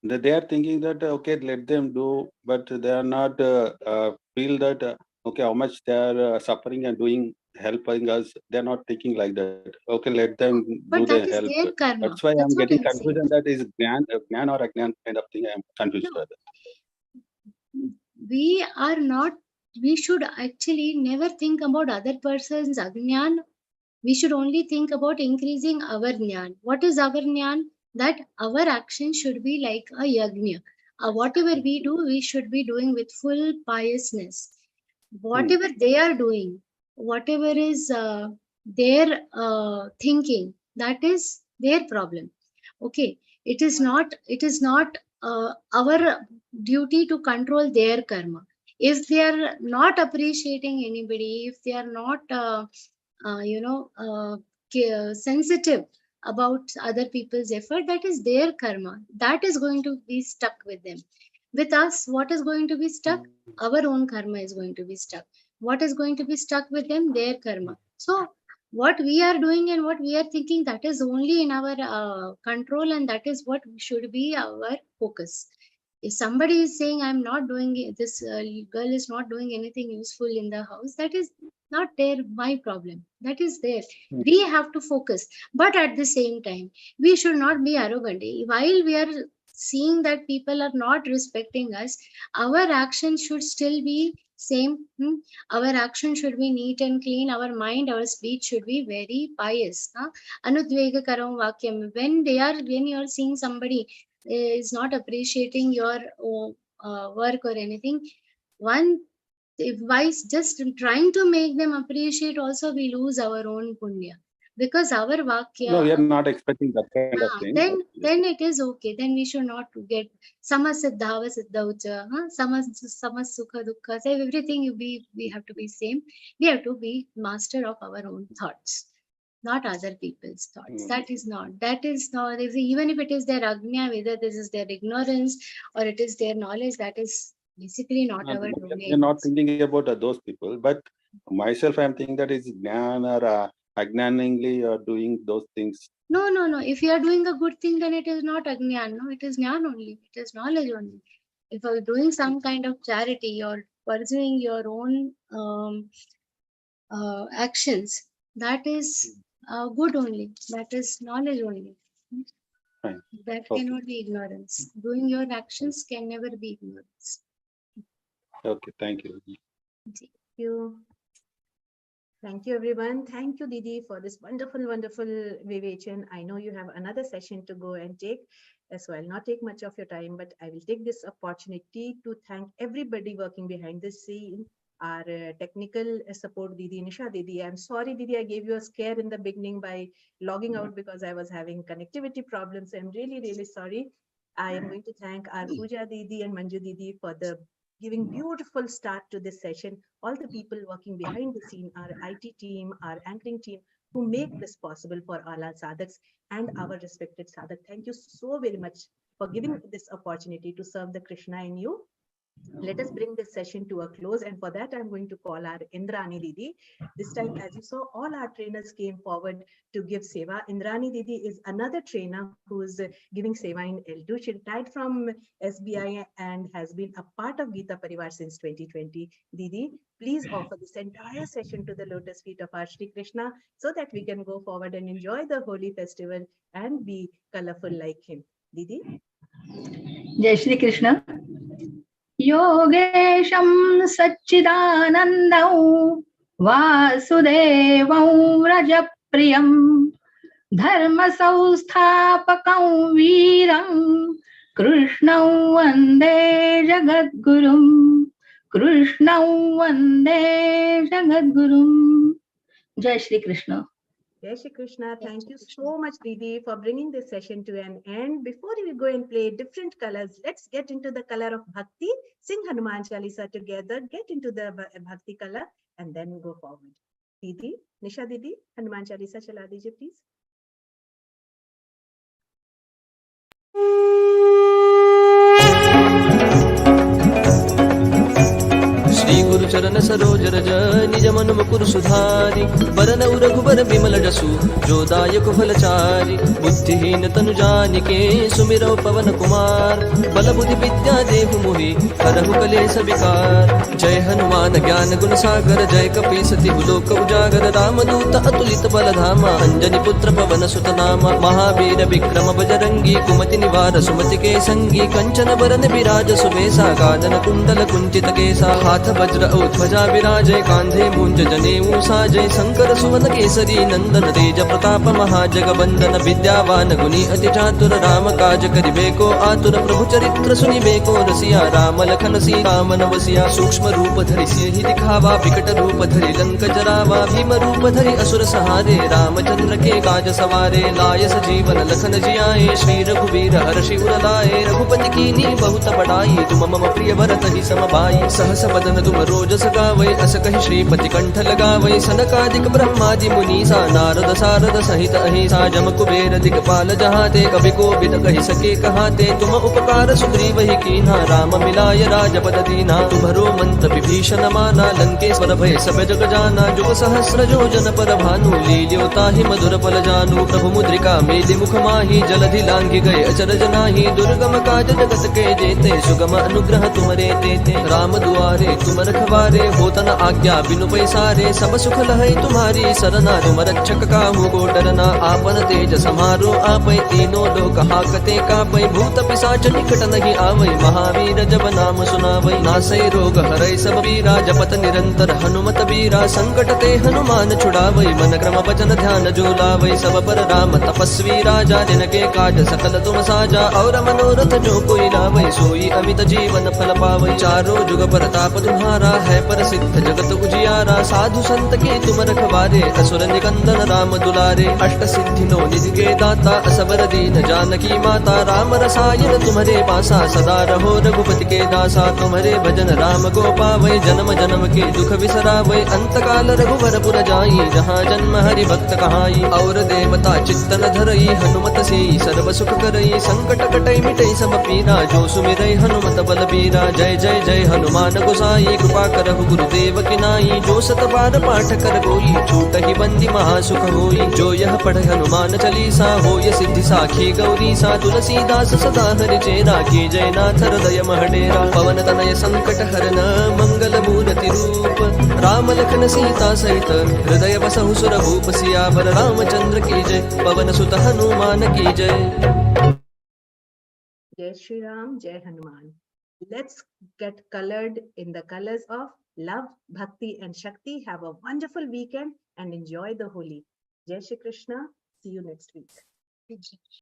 They are thinking that okay, let them do, but they are not feel that okay, how much they are suffering and doing helping us. They are not thinking like that. Okay, let them But do that the is help. their karma. That's why That's I'm what getting I'm saying. confusion. That is gnan or agnan kind of thing. I am confused. No. We are not. We should actually never think about other person's agnan. We should only think about increasing our jnana. What is our jnana? That our action should be like a yajna. Whatever we do, we should be doing with full piousness. Whatever they are doing, whatever is their thinking, that is their problem. Okay, it is not our duty to control their karma. If they are not appreciating anybody, if they are not sensitive about other people's effort, that is their karma. That is going to be stuck with them. With us, what is going to be stuck? Our own karma is going to be stuck. What is going to be stuck with them? Their karma. So what we are doing and what we are thinking, that is only in our control, and that is what should be our focus. If somebody is saying, I'm not doing it, this girl is not doing anything useful in the house, that is not my problem. That is there. We have to focus. But at the same time, we should not be arrogant. While we are seeing that people are not respecting us, our action should still be same. Our action should be neat and clean. Our mind, our speech should be very pious. Anudvegakaram vakyam. When you are seeing somebody is not appreciating your work or anything, by just trying to make them appreciate, also we lose our own punya, because our vakya. No, we are not expecting that kind of thing. Then it is okay. Then we should not get samasiddhava siddhaucha, samasukha dukkha. So everything we have to be same. We have to be master of our own thoughts, not other people's thoughts. That is not, even if it is their agnya, whether this is their ignorance or it is their knowledge, that is basically not our domain. We are not thinking about those people, but myself, I am thinking that is gnan or agnaningly doing those things. No. If you are doing a good thing, then it is not agnan. No, it is jnana only. It is knowledge only. If you are doing some kind of charity or pursuing your own actions, that is good only. That is knowledge only. Fine. That Okay. cannot be ignorance. Doing your actions can never be ignorance. Okay, thank you. Thank you. Thank you, everyone. Thank you, Didi, for this wonderful, wonderful Vivechan. I know you have another session to go and take, so I'll not take much of your time, but I will take this opportunity to thank everybody working behind the scene, our technical support, Didi, Nisha Didi. I'm sorry, Didi, I gave you a scare in the beginning by logging out because I was having connectivity problems. I'm really, really sorry. I am going to thank our Pooja Didi and Manju Didi for the giving beautiful start to this session. All the people working behind the scene, our IT team, our anchoring team, who make this possible for all our sadhaks and our respected sadhak. Thank you so very much for giving this opportunity to serve the Krishna in you. Let us bring this session to a close, and for that I'm going to call our Indrani Didi. This time, as you saw, all our trainers came forward to give seva. Indrani Didi is another trainer who is giving seva in L2. She retired from SBI and has been a part of Geeta Pariwar since 2020. Didi, please offer this entire session to the lotus feet of our Shri Krishna so that we can go forward and enjoy the holy festival and be colorful like him. Didi? Jai Shri Krishna. योगेशं सच्चिदानन्दं वासुदेवं रजप्रियं धर्मसंस्थापकं वीरं कृष्णं वन्दे जगद्गुरुं कृष्णं वन्दे जगद्गुरुं जय Shri Krishna. Jai Shri Krishna. Thank you so much, Didi, for bringing this session to an end. Before we go and play different colors, let's get into the color of Bhakti. Sing Hanuman Chalisa together, get into the Bhakti color, and then go forward. Didi, Nisha Didi, Hanuman Chalisa chala dijiye, please. Shri गुरु चरण सरोज रज निज मन मुकुर सुधारि बरन रघुबर बिमल जसु जो दायक फलचारि बुद्धिहीन तनु जानिके सुमिरौ पवन कुमार बल बुद्धि विद्या देहु मोहि हरहु कलेश विकार. जय हनुमान ज्ञान गुण सागर जय कपीस तिहु लोक उजागर रामदूत अतुलित बल धामा अंजनी पुत्र पवन सुत नामा महावीर विक्रम बजरंगी कुमति निवार सुमति के संगी कंचन बरन विराज सुबेसा कानन कुंडल कुंचित केसा हाथ वज्र और ध्वजा विराजय कांधे मूंज जनेऊ साजय शंकर सुवन केसरी नंदन तेज प्रताप महाजगवंदन विद्यावान गुणी अति चातुर राम काज करिबेको आतुर प्रभु चरित्र सुनिबेको रसिया राम लखन सीता मन बसिया सूक्ष्म रूप धरि सिंहि दिखावा विकट रूप धरि लंक जरावा भीम रूप धरि असुर सहारे रामचंद्र के काज सवारे लाय सजीवन लखन जियाए श्री रघुवीर हर्षि उर लाए रघुपति कीनी बहुत बड़ाई तुम मम प्रिय भरत ही समबाई सहस बदन तुम रोजस गावै अस कहि श्रीपति कंठ लगावै सनकादिक ब्रह्मादि मुनीसा नारद सारद सहित अहिसा जम कुबेर दिगपाल जहाते कवि कोविद कहि सके कहाते तुम उपकार सुग्रीव ही कीन्हा राम मिलाय राजपद दीन्हा तुम्हरो मंत्र विभीषण माना लंकेश्वर भय सब जग जाना जुग सहस्र योजन पर भानु लील्यो ताहि मधुर पल जानु प्रभु मुद्रिका मेलि मुख माहि जलधि लांघि गए अचरज नाहि दुर्गम काज जगत के जेते सुगम अनुग्रह तुमरे तेते राम दुआरे तुम रखवारे होतन आज्ञा बिनु पैसारे सब सुख लहै तुम्हारी सरना तुम रक्षक काहू को डरना आपन तेज समारो आपै तीनों लोक हाकते कापै भूत पिशाच निकट नहीं आवै महावीर जब नाम सुनावै नासै रोग हरै सब पीरा जपत निरंतर हनुमत बीरा संकट ते हनुमान छुड़ावै मन क्रम वचन ध्यान जो लावै सब पर राम तपस्वी राजा जिनके काज सकल तुम साजा और मनोरथ जो कोई लावै सोई अमित जीवन फल पावै चारों जुग प्रताप तुम्हारा है प्रसिद्ध जगत उजियारा साधु संत के तुम रखवारे असुर निकंदन राम दुलारे अष्ट सिद्धि नो निधि के दाता असबर दीन जानकी माता राम रसायन तुम्हारे पासा सदा रहो रघुपति के दासा तुम्हारे भजन राम को पावै जन्म जन्म के दुख बिसरावै अंत काल रघुवर पुर जाई जहाँ जन्म हरि भक्त कहाई और देवता चित्तन धरई हनुमत से सर्व सुख करई संकट कटई मिटई सब पीरा जो सुमिरै हनुमत बलबीरा जय जय जय हनुमान गोसाई कृपा करहु गुरुदेव की नाई जो सत बार पाठ कर कोई छूट ही बंदी अति महासुख होई। जो यह पढ़े हनुमान चालीसा, होय सिद्धि साखी गौरी सा। तुलसीदास सदा हरि चेरा, की जय नाथ हृदय महडेरा। पवन तनय संकट हरन, मंगल मूर्ति रूप। राम लखन सीता सहित, हृदय बसहु सुर भूप। सियावर रामचंद्र की जय, पवन सुत हनुमान की जय। Jai Shri Ram, Jai Hanuman. Let's get colored in the colors of love, bhakti and shakti. Have a wonderful weekend and enjoy the Holi. Jai Shri Krishna. See you next week.